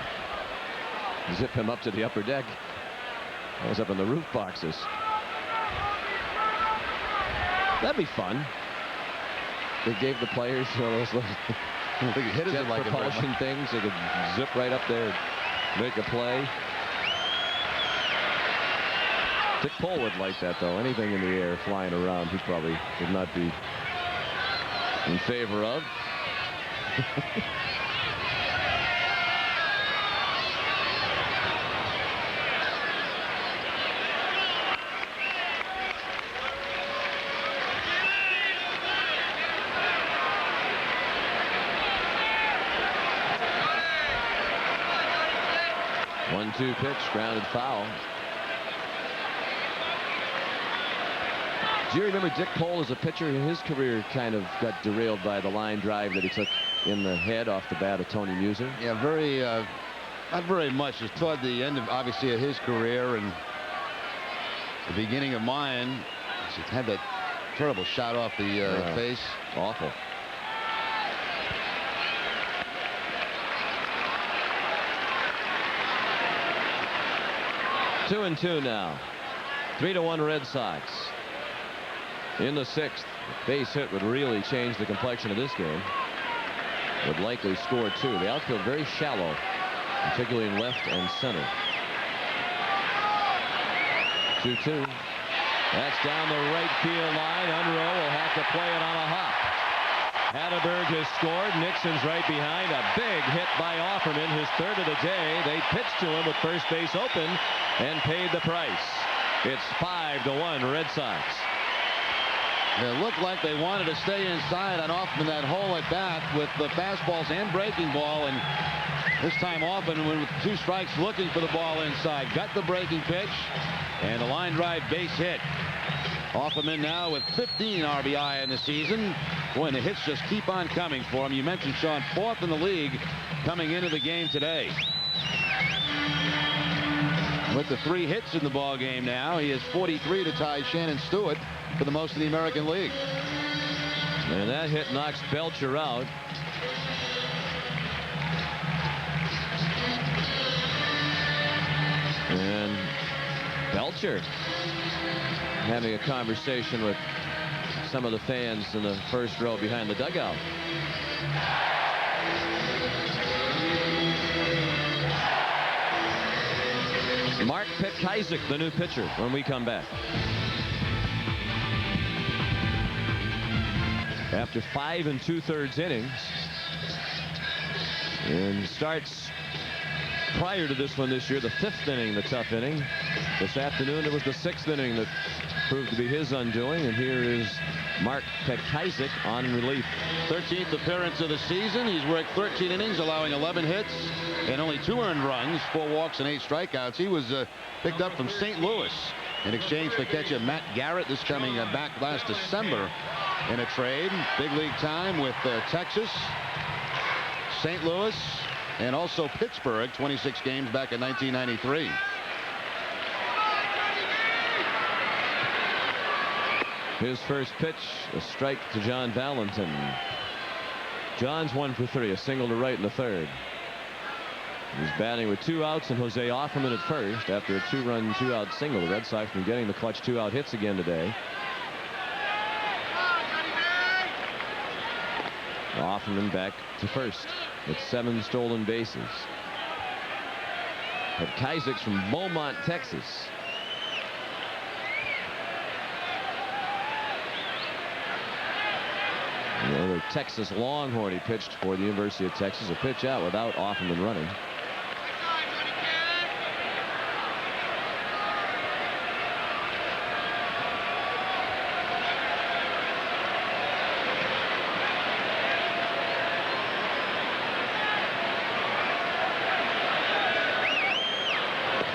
zip him up to the upper deck. That was up in the roof boxes. That'd be fun. They gave the players those little jet propulsion things. They could zip right up there and make a play. Dick Pole would like that, though. Anything in the air flying around, he probably would not be in favor of. One-two pitch, grounded foul. Do you remember Dick Pole as a pitcher? His career kind of got derailed by the line drive that he took in the head off the bat of Tony Muser. Yeah, very, not very much. It's toward the end of, obviously, of his career and the beginning of mine. He had that terrible shot off the face. Awful. Two and two now. 3-1 Red Sox. In the 6th, base hit would really change the complexion of this game. Would likely score 2. The outfield very shallow, particularly in left and center. 2-2. That's down the right field line. Unruh will have to play it on a hop. Hatteberg has scored. Nixon's right behind. A big hit by Offerman, his 3rd of the day. They pitched to him with first base open and paid the price. It's 5-1 Red Sox. It looked like they wanted to stay inside on Offerman that hole at bat with the fastballs and breaking ball, and this time Offerman with 2 strikes looking for the ball inside. Got the breaking pitch and a line drive base hit. Offerman now with 15 RBI in the season. Boy, and the hits just keep on coming for him. You mentioned Sean, 4th in the league coming into the game today. With the 3 hits in the ball game now, he has 43 to tie Shannon Stewart for the most in the American League. And that hit knocks Belcher out. And Belcher having a conversation with some of the fans in the first row behind the dugout. Mark Peck-Isaac, the new pitcher, when we come back. After 5 2/3 innings, and starts prior to this one this year, the 5th inning, the tough inning. This afternoon it was the 6th inning that proved to be his undoing, and here is Mark Peck-Isaac on relief. 13th appearance of the season. He's worked 13 innings, allowing 11 hits and only 2 earned runs, 4 walks and 8 strikeouts. He was picked up from St. Louis in exchange for catcher Matt Garrett. This coming back last December in a trade. Big league time with Texas, St. Louis, and also Pittsburgh. 26 games back in 1993. His first pitch, a strike to John Valentin. John's 1 for 3, a single to right in the 3rd. He's batting with 2 outs and Jose Offerman at first after a 2-run, 2-out single. The Red Sox been getting the clutch 2-out hits again today. Offerman back to first with 7 stolen bases. But Kysak's from Beaumont, Texas. Another Texas Longhorn he pitched for the University of Texas. A pitch out without Offerman running.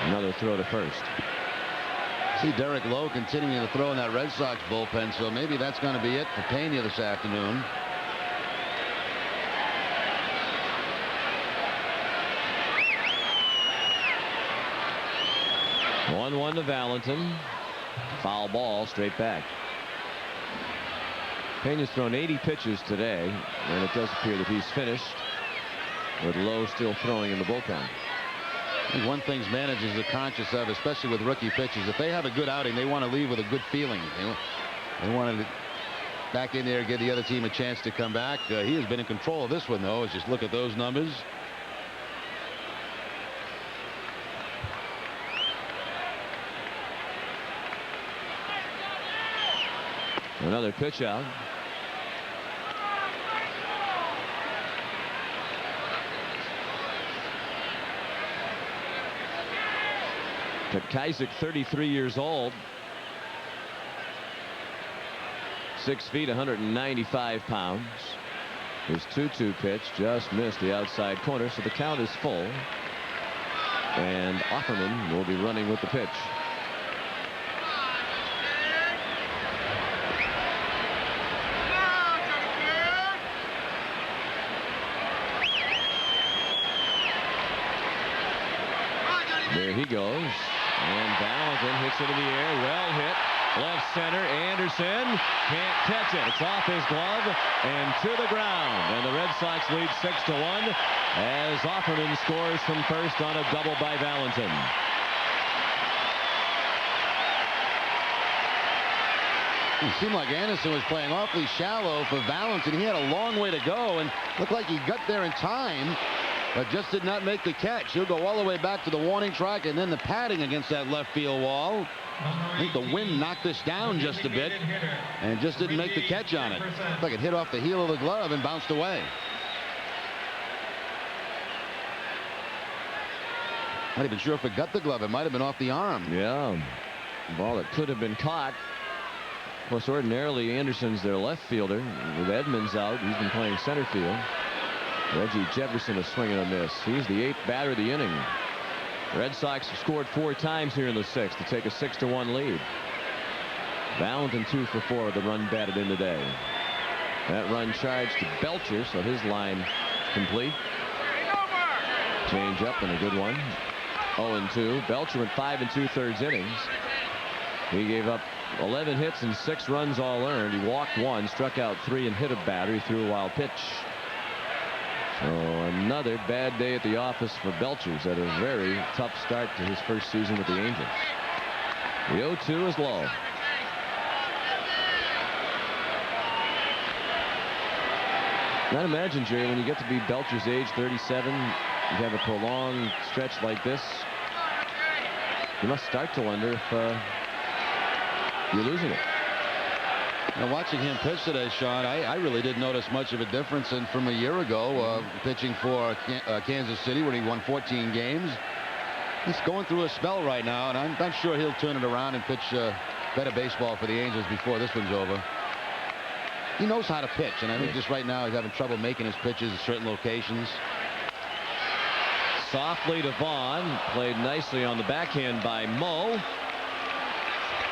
Another throw to first. See Derek Lowe continuing to throw in that Red Sox bullpen, so maybe that's going to be it for Pena this afternoon. One to Valentin. Foul ball straight back. Pena's thrown 80 pitches today, and it does appear that he's finished, with Lowe still throwing in the bullpen. I think one thing managers are conscious of, especially with rookie pitchers, if they have a good outing, they want to leave with a good feeling. They want to back in there, give the other team a chance to come back. He has been in control of this one, though. Let's just look at those numbers. Another pitch out. To Kysak, 33 years old. 6 feet, 195 pounds. His 2-2 pitch just missed the outside corner, so the count is full. And Offerman will be running with the pitch. There he goes. And Valentin hits it in the air. Well hit. Left center. Anderson can't catch it. It's off his glove and to the ground. And the Red Sox lead 6-1 as Offerman scores from first on a double by Valentin. It seemed like Anderson was playing awfully shallow for Valentin. He had a long way to go and looked like he got there in time, but just did not make the catch. He'll go all the way back to the warning track and then the padding against that left field wall. I think the wind knocked this down just a bit and just didn't make the catch on it. Looked like it hit off the heel of the glove and bounced away. Not even sure if it got the glove. It might have been off the arm. Yeah. Ball that could have been caught. Of course, ordinarily Anderson's their left fielder. With Edmonds out, he's been playing center field. Reggie Jefferson is swinging a miss. He's the 8th batter of the inning. The Red Sox have scored 4 times here in the 6th to take a 6-1 lead. Valentin 2 for 4 with the run batted in today. That run charged to Belcher, so his line complete. Change up and a good one. 0-2. Belcher went 5 2/3 innings. He gave up 11 hits and 6 runs all earned. He walked 1, struck out 3, and hit a batter. He threw a wild pitch. So another bad day at the office for Belcher's. Had a very tough start to his first season with the Angels. The 0-2 is low. I'd imagine, Jerry, when you get to be Belcher's age, 37, you have a prolonged stretch like this, you must start to wonder if you're losing it. Now, watching him pitch today, Sean, I really didn't notice much of a difference from a year ago, pitching for Kansas City when he won 14 games. He's going through a spell right now, and I'm sure he'll turn it around and pitch better baseball for the Angels before this one's over. He knows how to pitch, and I think just right now he's having trouble making his pitches at certain locations. Softly to Vaughn, played nicely on the backhand by Mo.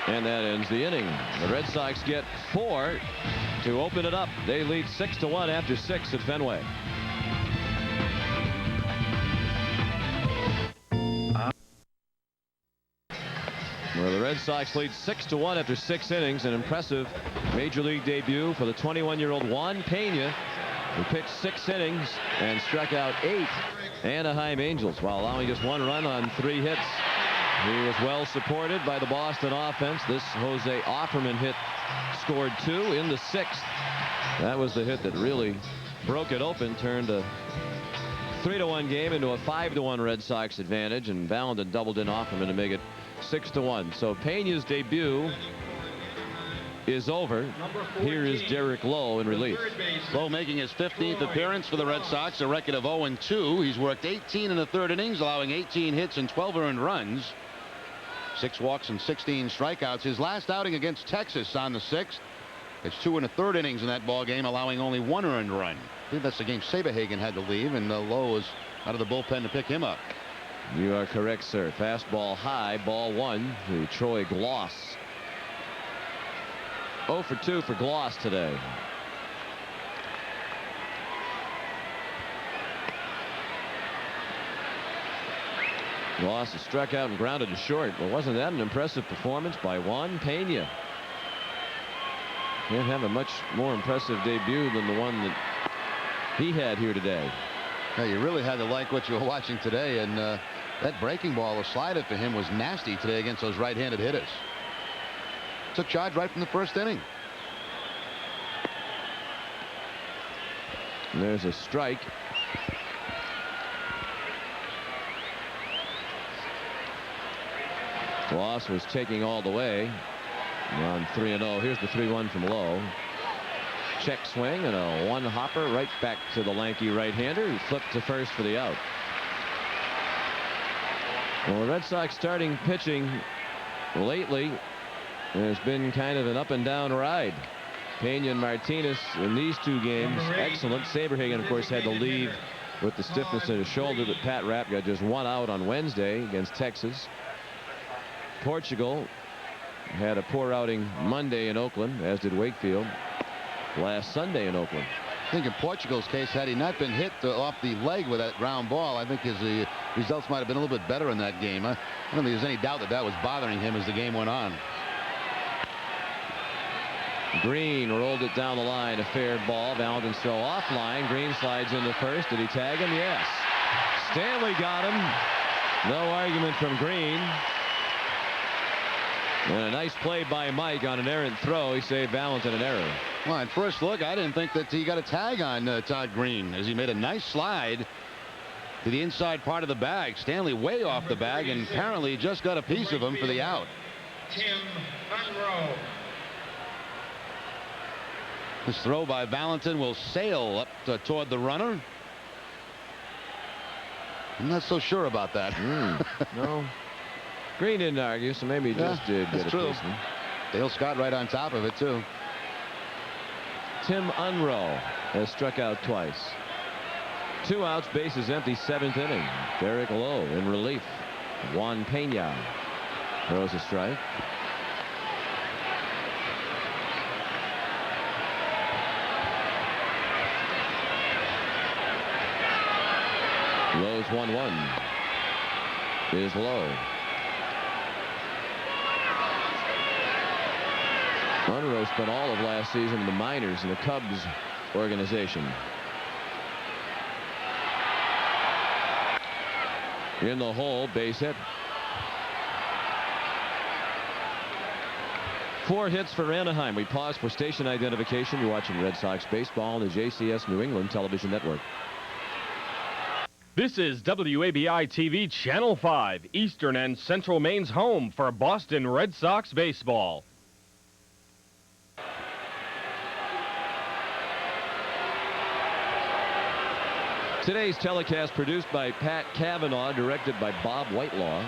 And that ends the inning. The Red Sox get 4 to open it up. They lead 6-1 after 6 at Fenway. Well, the Red Sox lead 6-1 after 6 innings. An impressive major league debut for the 21-year-old Juan Pena, who pitched 6 innings and struck out 8 Anaheim Angels while allowing just 1 run on 3 hits. He was well supported by the Boston offense. This Jose Offerman hit scored 2 in the 6th. That was the hit that really broke it open, turned a 3-1 game into a 5-1 Red Sox advantage, and Valentin doubled in off him to make it 6-1. So Pena's debut is over. Here is Derek Lowe in relief. Lowe making his 15th appearance for the Red Sox, a record of 0-2. He's worked 18 in the third innings, allowing 18 hits and 12 earned runs. 6 walks and 16 strikeouts. His last outing against Texas on the 6th. It's 2 1/3 innings in that ball game, allowing only 1 earned run. I think that's the game Saberhagen had to leave, and Lowe was out of the bullpen to pick him up. You are correct, sir. Fastball high, ball 1 to Troy Gloss. 0 for 2 for Gloss today. Gloss is struck out and grounded to short. But wasn't that an impressive performance by Juan Pena? Can't have a much more impressive debut than the one that he had here today. Yeah, you really had to like what you were watching today, and that breaking ball, the slider for him was nasty today against those right-handed hitters. Took charge right from the first inning. And there's a strike. Gloss was taking all the way. On 3-0. Here's the 3-1 from Lowe. Check swing and a 1-hopper right back to the lanky right-hander. He flipped to first for the out. Well, the Red Sox starting pitching lately has been kind of an up and down ride. Pena and Martinez in these 2 games, excellent. Saberhagen, of course, had to leave with the stiffness in his shoulder, but Pat Rapp got just 1 out on Wednesday against Texas. Portugal had a poor outing Monday in Oakland, as did Wakefield last Sunday in Oakland. I think in Portugal's case, had he not been hit off the leg with that ground ball, I think his results might have been a little bit better in that game. I don't think there's any doubt that that was bothering him as the game went on. Green rolled it down the line, a fair ball. Valentin's throw offline. Green slides into first. Did he tag him? Yes. Stanley got him. No argument from Green. And a nice play by Mike on an errant throw. He saved Valentin an error. Well, at first look, I didn't think that he got a tag on Todd Green, as he made a nice slide to the inside part of the bag. Stanley way off the bag, and apparently just got a piece of him for the out. Tim Monroe. This throw by Valentin will sail up toward the runner. I'm not so sure about that. No. Green didn't argue, so maybe he just did get a piece of him. Dale Scott right on top of it, too. Tim Unroe has struck out twice. 2 outs, bases empty, 7th inning. Derek Lowe in relief. Juan Pena throws a strike. Lowe's 1-1 is Lowe. Monroe spent all of last season in the minors in the Cubs organization. In the hole, base hit. 4 hits for Anaheim. We pause for station identification. You're watching Red Sox baseball on the JCS New England Television Network. This is WABI TV Channel 5, Eastern and Central Maine's home for Boston Red Sox baseball. Today's telecast produced by Pat Cavanaugh, directed by Bob Whitelaw.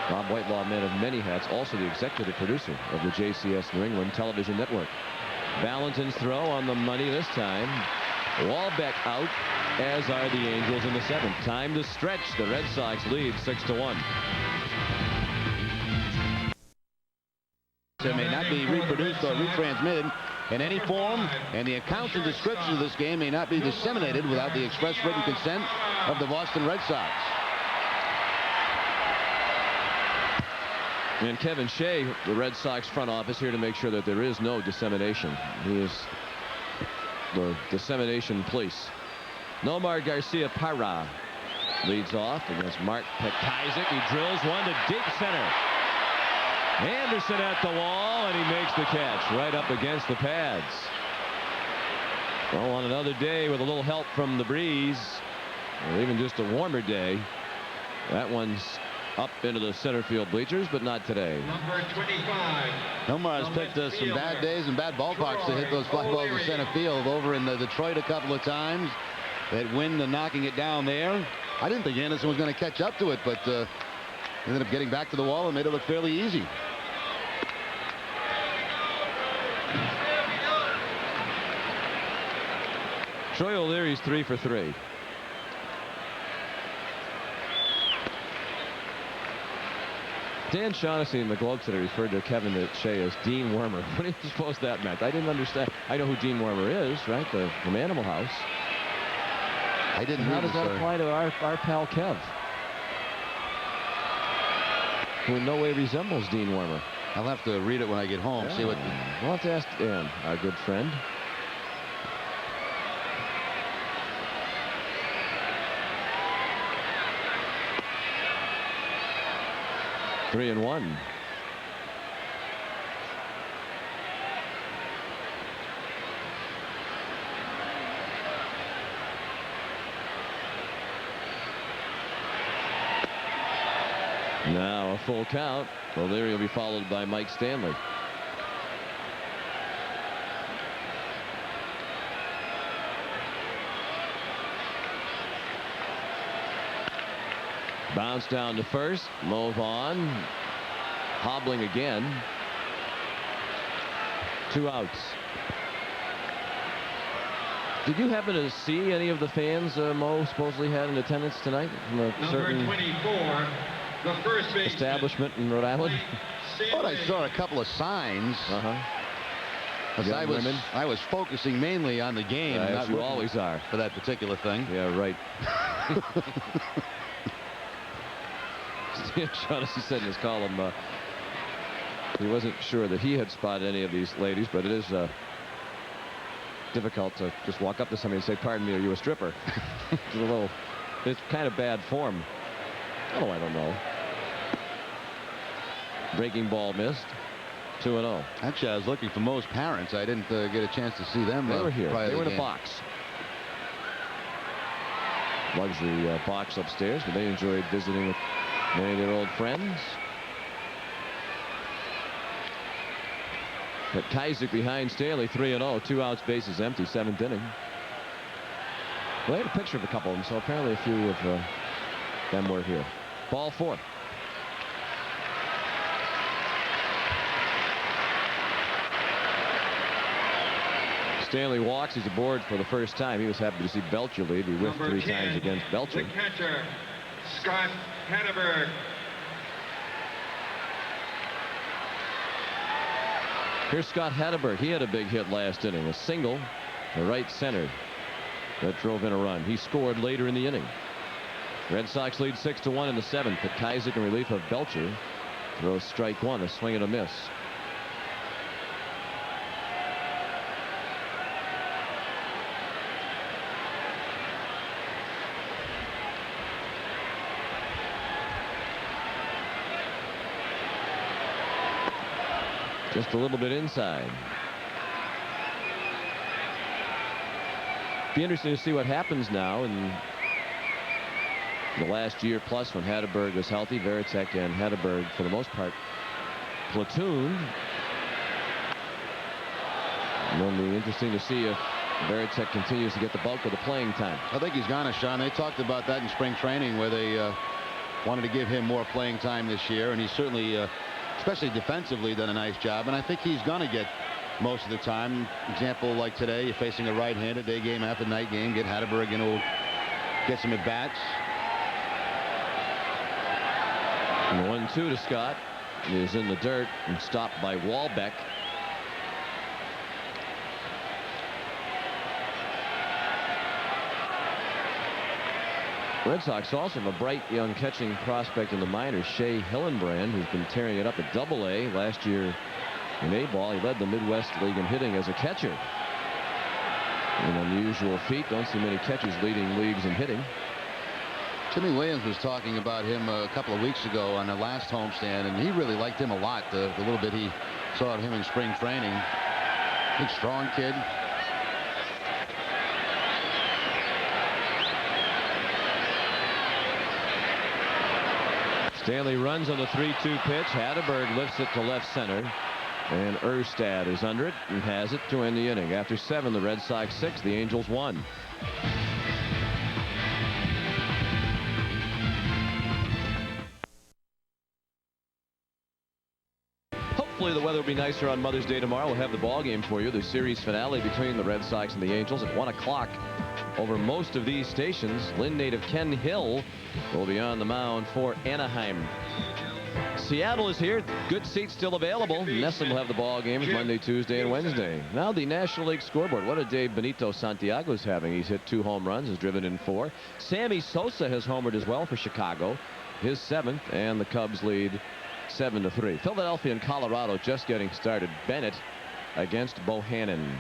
Bob Whitelaw, man of many hats, also the executive producer of the JCS New England Television Network. Valentin's throw on the money this time. Walbeck out, as are the Angels in the 7th. Time to stretch. The Red Sox lead 6-1. It may not be reproduced or retransmitted in any form, and the accounts and description of this game may not be disseminated without the express written consent of the Boston Red Sox. And Kevin Shea, the Red Sox front office, here to make sure that there is no dissemination. He is the dissemination police. Nomar Garcia Parra leads off against Mark Pekazik. He drills one to deep center. Anderson at the wall, and he makes the catch right up against the pads. Well, on another day with a little help from the breeze, or even just a warmer day, that one's up into the center field bleachers, but not today. Number 25. Nomar has picked some bad days and bad ballparks to hit those fly balls in center field. Over in Detroit a couple of times. That wind knocking it down there. I didn't think Anderson was going to catch up to it, but ended up getting back to the wall and made it look fairly easy. Troy O'Leary's 3 for 3. Dan Shaughnessy in the Globe today referred to Kevin Shea as Dean Wormer. What do you suppose that meant? I didn't understand. I know who Dean Wormer is, right? From Animal House. I didn't. How does that apply to our pal Kev, who in no way resembles Dean Wormer? I'll have to read it when I get home. See what. We'll have to ask Dan, our good friend. Three and one. Now a full count. O'Leary will be followed by Mike Stanley. Bounce down to first. Vaughn hobbling again. 2 outs. Did you happen to see any of the fans Mo supposedly had in attendance tonight from a certain Number 24, the first baseman, establishment in Rhode Island? I thought I saw a couple of signs. I was focusing mainly on the game. As you always are. For that particular thing. Yeah, right. Shaughnessy said in his column he wasn't sure that he had spotted any of these ladies, but it is difficult to just walk up to somebody and say, "Pardon me, are you a stripper?" It's kind of bad form. Oh, I don't know. Breaking ball missed. 2-0. Actually, I was looking for Mo's parents. I didn't get a chance to see them. They were here. They were in a box. Luxury box upstairs, but they enjoyed visiting with many of their old friends. But Kaiser behind Stanley, 3-0, 2 outs, bases empty, 7th inning. Well, they had a picture of a couple of them, so apparently a few of them were here. Ball 4. Stanley walks. He's aboard for the first time. He was happy to see Belcher lead. He whiffed 3 times against Belcher. The catcher, Scott Hatteberg. Here's Scott Hatteberg. He had a big hit last inning. A single to right center that drove in a run. He scored later in the inning. Red Sox lead 6-1 in the 7th. But Kaiser in relief of Belcher throws strike 1, a swing and a miss. Just a little bit inside. Be interesting to see what happens now in the last year plus when Hatteberg was healthy. Varitek and Hatteberg, for the most part, platooned. And it'll be interesting to see if Varitek continues to get the bulk of the playing time. I think he's gonna, Sean. They talked about that in spring training, where they wanted to give him more playing time this year, and he's certainly especially defensively done a nice job, and I think he's going to get most of the time. Example like today, you're facing a right-handed, day game after night game, get Hatteberg in, will get some at-bats. And the 1-2 to Scott is in the dirt and stopped by Walbeck. Red Sox also have a bright young catching prospect in the minors, Shea Hillenbrand, who's been tearing it up at Double-A last year in A-ball. He led the Midwest League in hitting as a catcher. An unusual feat. Don't see many catchers leading leagues in hitting. Jimmy Williams was talking about him a couple of weeks ago on the last homestand, and he really liked him a lot. The little bit he saw of him in spring training. Big, strong kid. Stanley runs on the 3-2 pitch. Hatteberg lifts it to left center. And Erstad is under it and has it to end the inning. After 7, the Red Sox 6, the Angels 1. Hopefully the weather will be nicer on Mother's Day tomorrow. We'll have the ball game for you. The series finale between the Red Sox and the Angels at 1 o'clock. Over most of these stations, Lynn native Ken Hill will be on the mound for Anaheim. Seattle is here. Good seats still available. Nesson will have the ball games Monday, Tuesday, and Wednesday. Now the National League scoreboard. What a day Benito Santiago is having. He's hit 2 home runs, has driven in 4. Sammy Sosa has homered as well for Chicago. His 7th, and the Cubs lead 7-3. Philadelphia and Colorado just getting started. Bennett against Bohannon.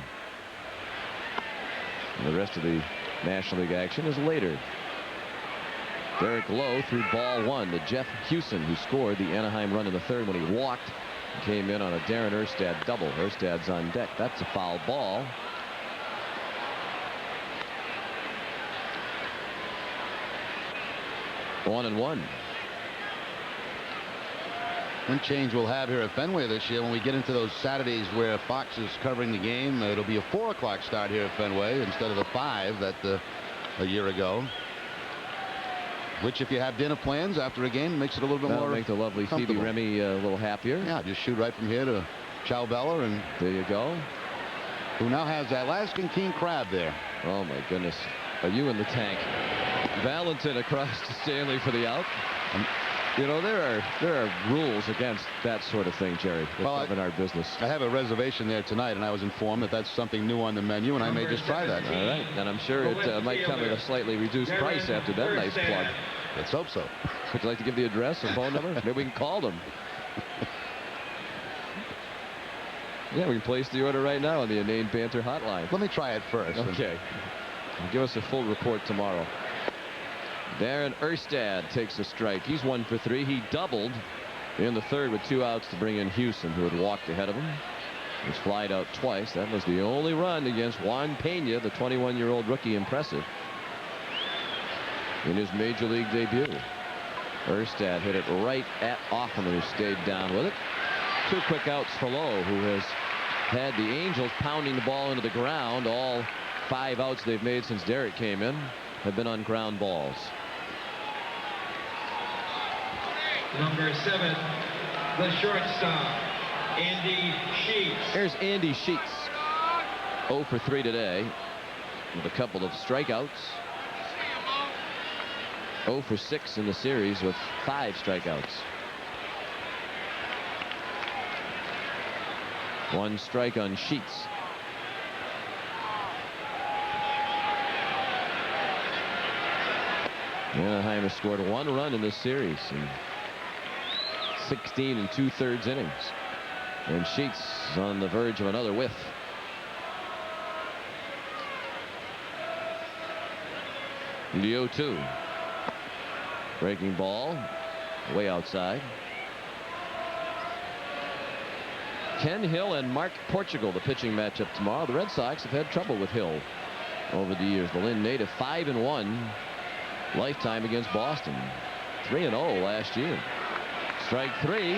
And the rest of the National League action is later. Derek Lowe threw ball 1 to Jeff Hewson, who scored the Anaheim run in the 3rd when he walked. Came in on a Darren Erstad double. Erstad's on deck. That's a foul ball. One and one. One change we'll have here at Fenway this year, when we get into those Saturdays where Fox is covering the game, it'll be a 4 o'clock start here at Fenway instead of the 5 that a year ago. Which, if you have dinner plans after a game, makes it a little bit more. Make the lovely Phoebe Remy a little happier. Yeah, just shoot right from here to Chow Bella, and there you go. Who now has that Alaskan king crab there. Oh my goodness. Are you in the tank? Valentin across to Stanley for the out. You know, there are rules against that sort of thing, Jerry, in our business. I have a reservation there tonight, and I was informed that that's something new on the menu, and I may just try that. All right, and I'm sure it might come at a slightly reduced price after that nice plug. Let's hope so. Would you like to give the address or phone number? Maybe we can call them. Yeah, we can place the order right now on the Inane Banter hotline. Let me try it first. Okay. Give us a full report tomorrow. Darren Erstad takes a strike. He's 1 for 3. He doubled in the 3rd with 2 outs to bring in Hewson, who had walked ahead of him. He's flied out twice. That was the only run against Juan Pena, the 21-year-old rookie. Impressive in his major league debut. Erstad hit it right at Offerman, who stayed down with it. 2 quick outs for Lowe, who has had the Angels pounding the ball into the ground. All 5 outs they've made since Derek came in have been on ground balls. Number 7, the shortstop, Andy Sheets. There's Andy Sheets. 0 for 3 today with a couple of strikeouts. 0 for 6 in the series with 5 strikeouts. 1 strike on Sheets. Anaheim has scored 1 run in this series in 16 2/3 innings. And Sheets is on the verge of another whiff. The 0-2. Breaking ball way outside. Ken Hill and Mark Portugal, the pitching matchup tomorrow. The Red Sox have had trouble with Hill over the years. The Lynn native 5-1 lifetime against Boston. 3-0 last year. Strike 3.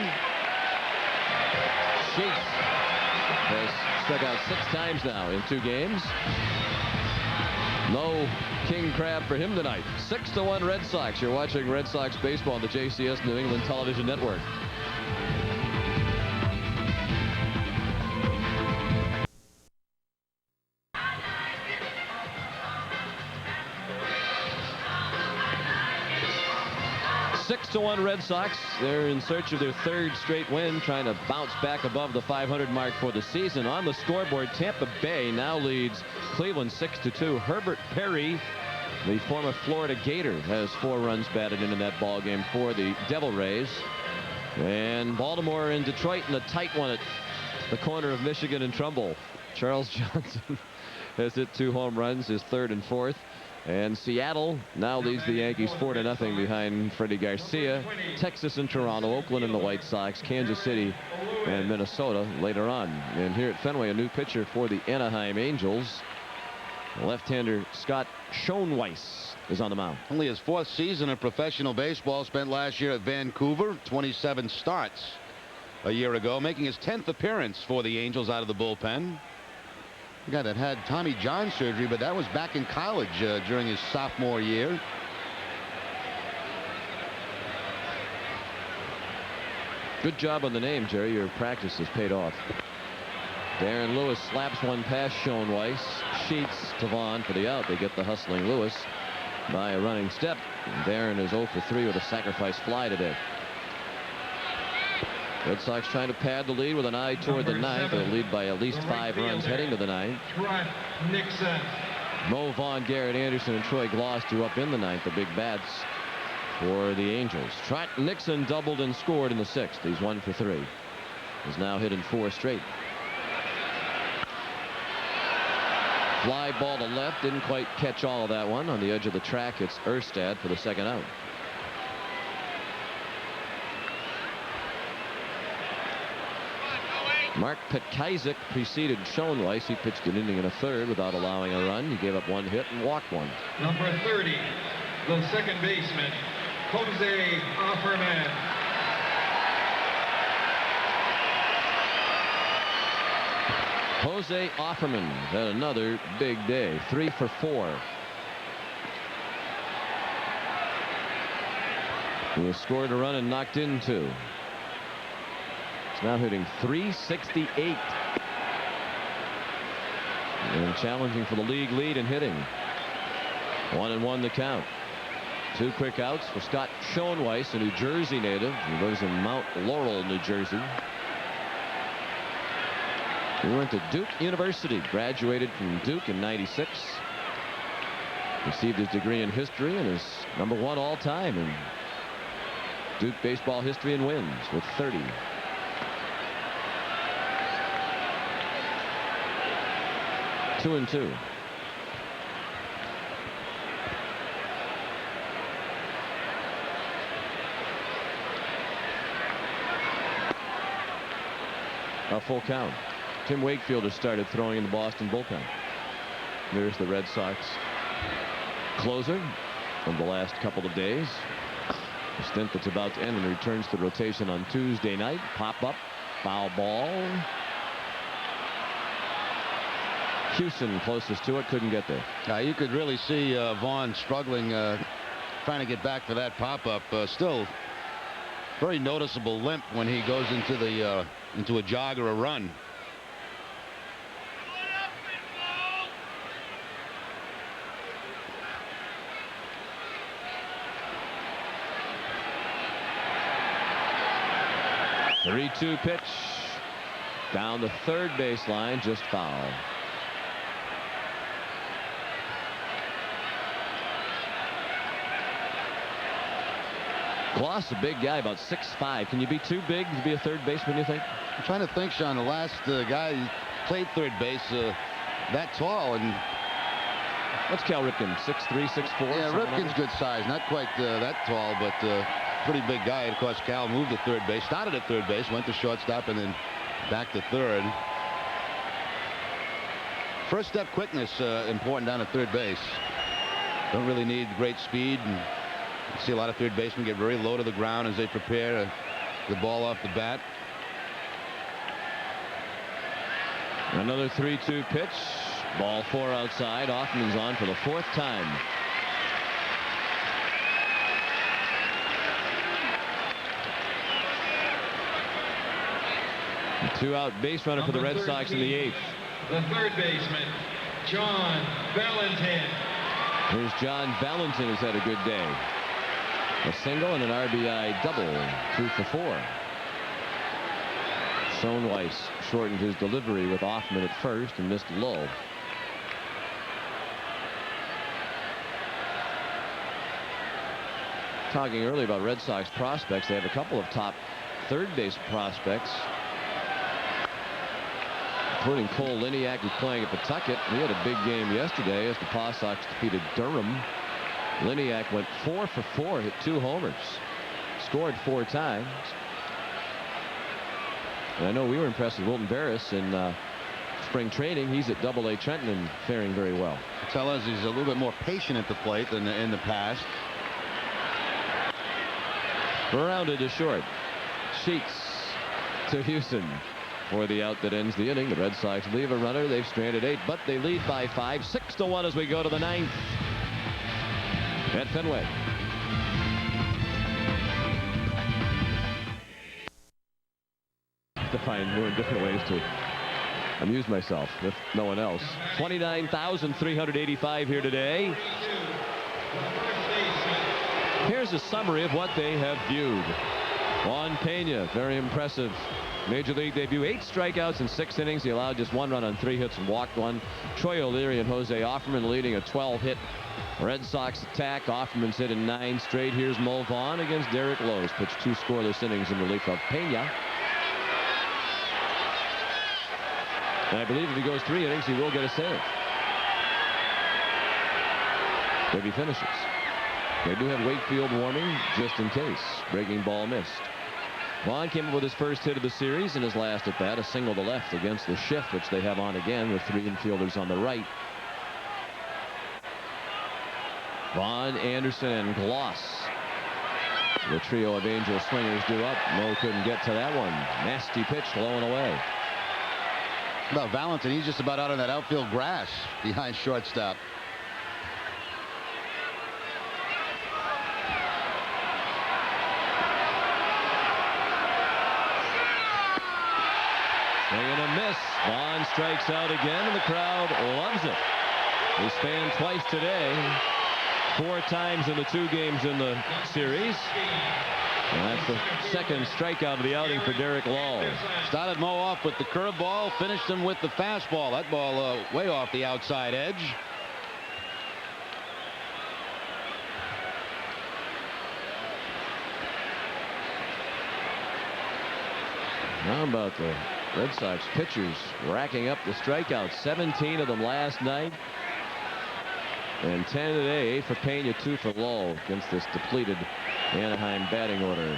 Sheets has struck out 6 times now in 2 games. No king crab for him tonight. 6-1 Red Sox. You're watching Red Sox baseball on the JCS New England Television Network. To 1 Red Sox. They're in search of their 3rd straight win, trying to bounce back above the 500 mark for the season. On the scoreboard, Tampa Bay now leads Cleveland 6-2. Herbert Perry, the former Florida Gator, has 4 runs batted in that ball game for the Devil Rays. And Baltimore and Detroit in a tight one at the corner of Michigan and Trumbull. Charles Johnson has hit 2 home runs, his 3rd and 4th. And Seattle now leads the Yankees 4-0 behind Freddie Garcia. Texas and Toronto, Oakland and the White Sox, Kansas City and Minnesota later on. And here at Fenway, a new pitcher for the Anaheim Angels. Left-hander Scott Schoenweiss is on the mound. Only his 4th season of professional baseball, spent last year at Vancouver. 27 starts a year ago, making his 10th appearance for the Angels out of the bullpen. A guy that had Tommy John surgery, but that was back in college during his sophomore year. Good job on the name, Jerry. Your practice has paid off. Darren Lewis slaps one past Schoenweiss. Sheets to Vaughn for the out. They get the hustling Lewis by a running step. Darren is 0 for 3 with a sacrifice fly today. Red Sox trying to pad the lead with an eye toward the 9th. They'll lead by at least 5 runs heading to the 9th. Nixon. Mo Vaughn, Garrett Anderson, and Troy Gloss drew up in the 9th. The big bats for the Angels. Trot Nixon doubled and scored in the 6th. He's 1 for 3. He's now hit in 4 straight. Fly ball to left, didn't quite catch all of that one. On the edge of the track, it's Erstad for the 2nd out. Mark Petkaizik preceded Schoenweiss. He pitched an inning and a 3rd without allowing a run. He gave up 1 hit and walked 1. Number 30, the 2nd baseman, Jose Offerman. Jose Offerman had another big day. 3 for 4. He has scored a run and knocked in 2. He's now hitting .368 and challenging for the league lead in hitting. 1-1 the count. 2 quick outs for Scott Schoenweiss, a New Jersey native. He lives in Mount Laurel, New Jersey. He went to Duke University, graduated from Duke in '96. Received his degree in history and is #1 all time in Duke baseball history in wins with 30. Two and 2. A full count. Tim Wakefield has started throwing in the Boston bullpen. There's the Red Sox closer from the last couple of days. A stint that's about to end and returns to rotation on Tuesday night. Pop up, foul ball. Houston closest to it, couldn't get there. You could really see Vaughn struggling, trying to get back for that pop-up. Still very noticeable limp when he goes into the into a jog or a run. The 3-2 pitch down the 3rd baseline, just foul. Gloss, a big guy, about 6'5". Can you be too big to be a 3rd baseman, you think? I'm trying to think, Sean. The last guy who played 3rd base that tall, and what's Cal Ripken? 6'3", 6'4"? Yeah, Ripken's good size, not quite that tall, but pretty big guy. Of course, Cal moved to 3rd base, started at 3rd base, went to shortstop, and then back to 3rd. First step quickness important down at 3rd base. Don't really need great speed. And you see a lot of 3rd basemen get very low to the ground as they prepare the ball off the bat. Another 3-2 pitch. Ball 4 outside. Hoffman's on for the 4th time. A 2-out base runner for the Red Sox in the 8th. The 3rd baseman, Jaun Valentin. Here's John Valentin, who's had a good day. A single and an RBI double. 2 for 4. Schoenweiss shortened his delivery with Hoffman at first and missed low. Talking earlier about Red Sox prospects, they have a couple of top 3rd base prospects, including Cole Liniak, who's playing at Pawtucket. He had a big game yesterday as the Paw Sox defeated Durham. Liniak went 4 for 4, hit 2 homers, scored 4 times. And I know we were impressed with Wilton Veras in spring training. He's at Double-A Trenton and faring very well. Tell us he's a little bit more patient at the plate than in the past. Grounded to short. Sheets to Houston for the out that ends the inning. The Red Sox leave a runner. They've stranded 8, but they lead by 5. 6-1 as we go to the 9th at Fenway. To find new and different ways to amuse myself if no one else. 29,385 here today. Here's a summary of what they have viewed. Vaughn Pena, very impressive major league debut. 8 strikeouts in 6 innings. He allowed just 1 run on 3 hits and walked 1. Troy O'Leary and Jose Offerman leading a 12-hit Red Sox attack. Offerman's hit in 9 straight. Here's Mo Vaughn against Derek Lowe's. Pitched 2 scoreless innings in relief of Pena. And I believe if he goes 3 innings, he will get a save. If he finishes. They do have Wakefield warming just in case. Breaking ball missed. Vaughn came up with his first hit of the series in his last at bat, a single to left against the shift, which they have on again with 3 infielders on the right. Vaughn, Anderson, and Gloss. The trio of Angel swingers do up. Mo couldn't get to that one. Nasty pitch blowing away. About Valentin, he's just about out on that outfield grass behind shortstop. Swing and a miss. Vaughn strikes out again, and the crowd loves it. He's fanned twice today, 4 times in the 2 games in the series. And that's the second strikeout of the outing for Derek Lowe. Started Mo off with the curveball, finished him with the fastball. That ball way off the outside edge. How about the Red Sox pitchers racking up the strikeouts? 17 of them last night. And 10 today. 8 for Pena, 2 for Lowe against this depleted Anaheim batting order.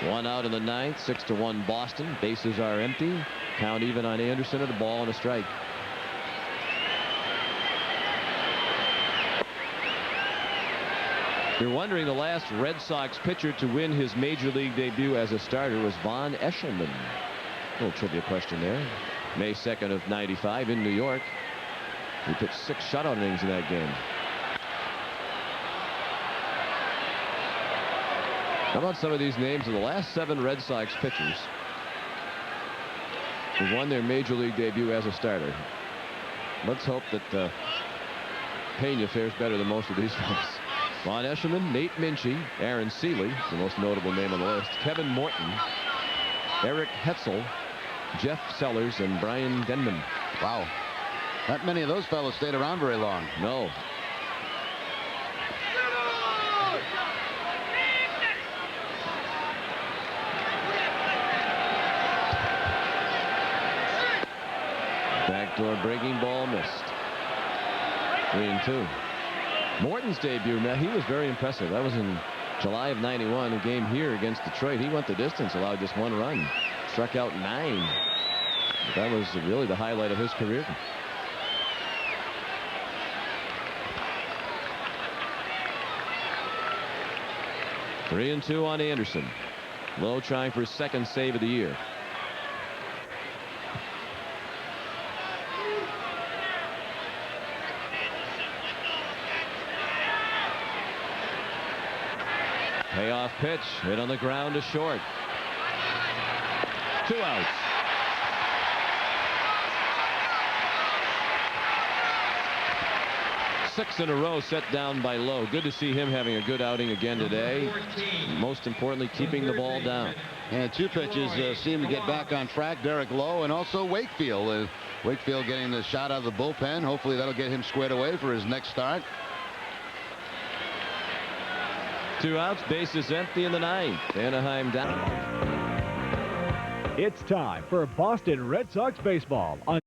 1 out in the 9th. 6-1 Boston. Bases are empty. Count even on Anderson at a ball and a strike. You're wondering, the last Red Sox pitcher to win his major league debut as a starter was Vaughn Eshelman. A little trivia question there. May 2nd of '95 in New York. He pitched 6 shutout innings in that game. How about some of these names of the last 7 Red Sox pitchers who won their major league debut as a starter? Let's hope that Pena fares better than most of these folks. Vaughn Eshelman, Nate Minchie, Aaron Seeley, the most notable name on the list, Kevin Morton, Eric Hetzel, Jeff Sellers, and Brian Denman. Wow. Not many of those fellows stayed around very long. No. Backdoor breaking ball missed. 3-2. Morton's debut, man, he was very impressive. That was in July of '91, a game here against Detroit. He went the distance, allowed just 1 run, struck out 9. That was really the highlight of his career. Three and 2 on Anderson. Lowe trying for his 2nd save of the year. Payoff pitch, hit on the ground to short. 2 outs. Six in a row set down by Lowe. Good to see him having a good outing again today. Most importantly, keeping the ball down. And 2 pitches seem to get back on track. Derek Lowe and also Wakefield. Wakefield getting the shot out of the bullpen. Hopefully that'll get him squared away for his next start. 2 outs, bases empty in the 9th. Anaheim down. It's time for Boston Red Sox baseball on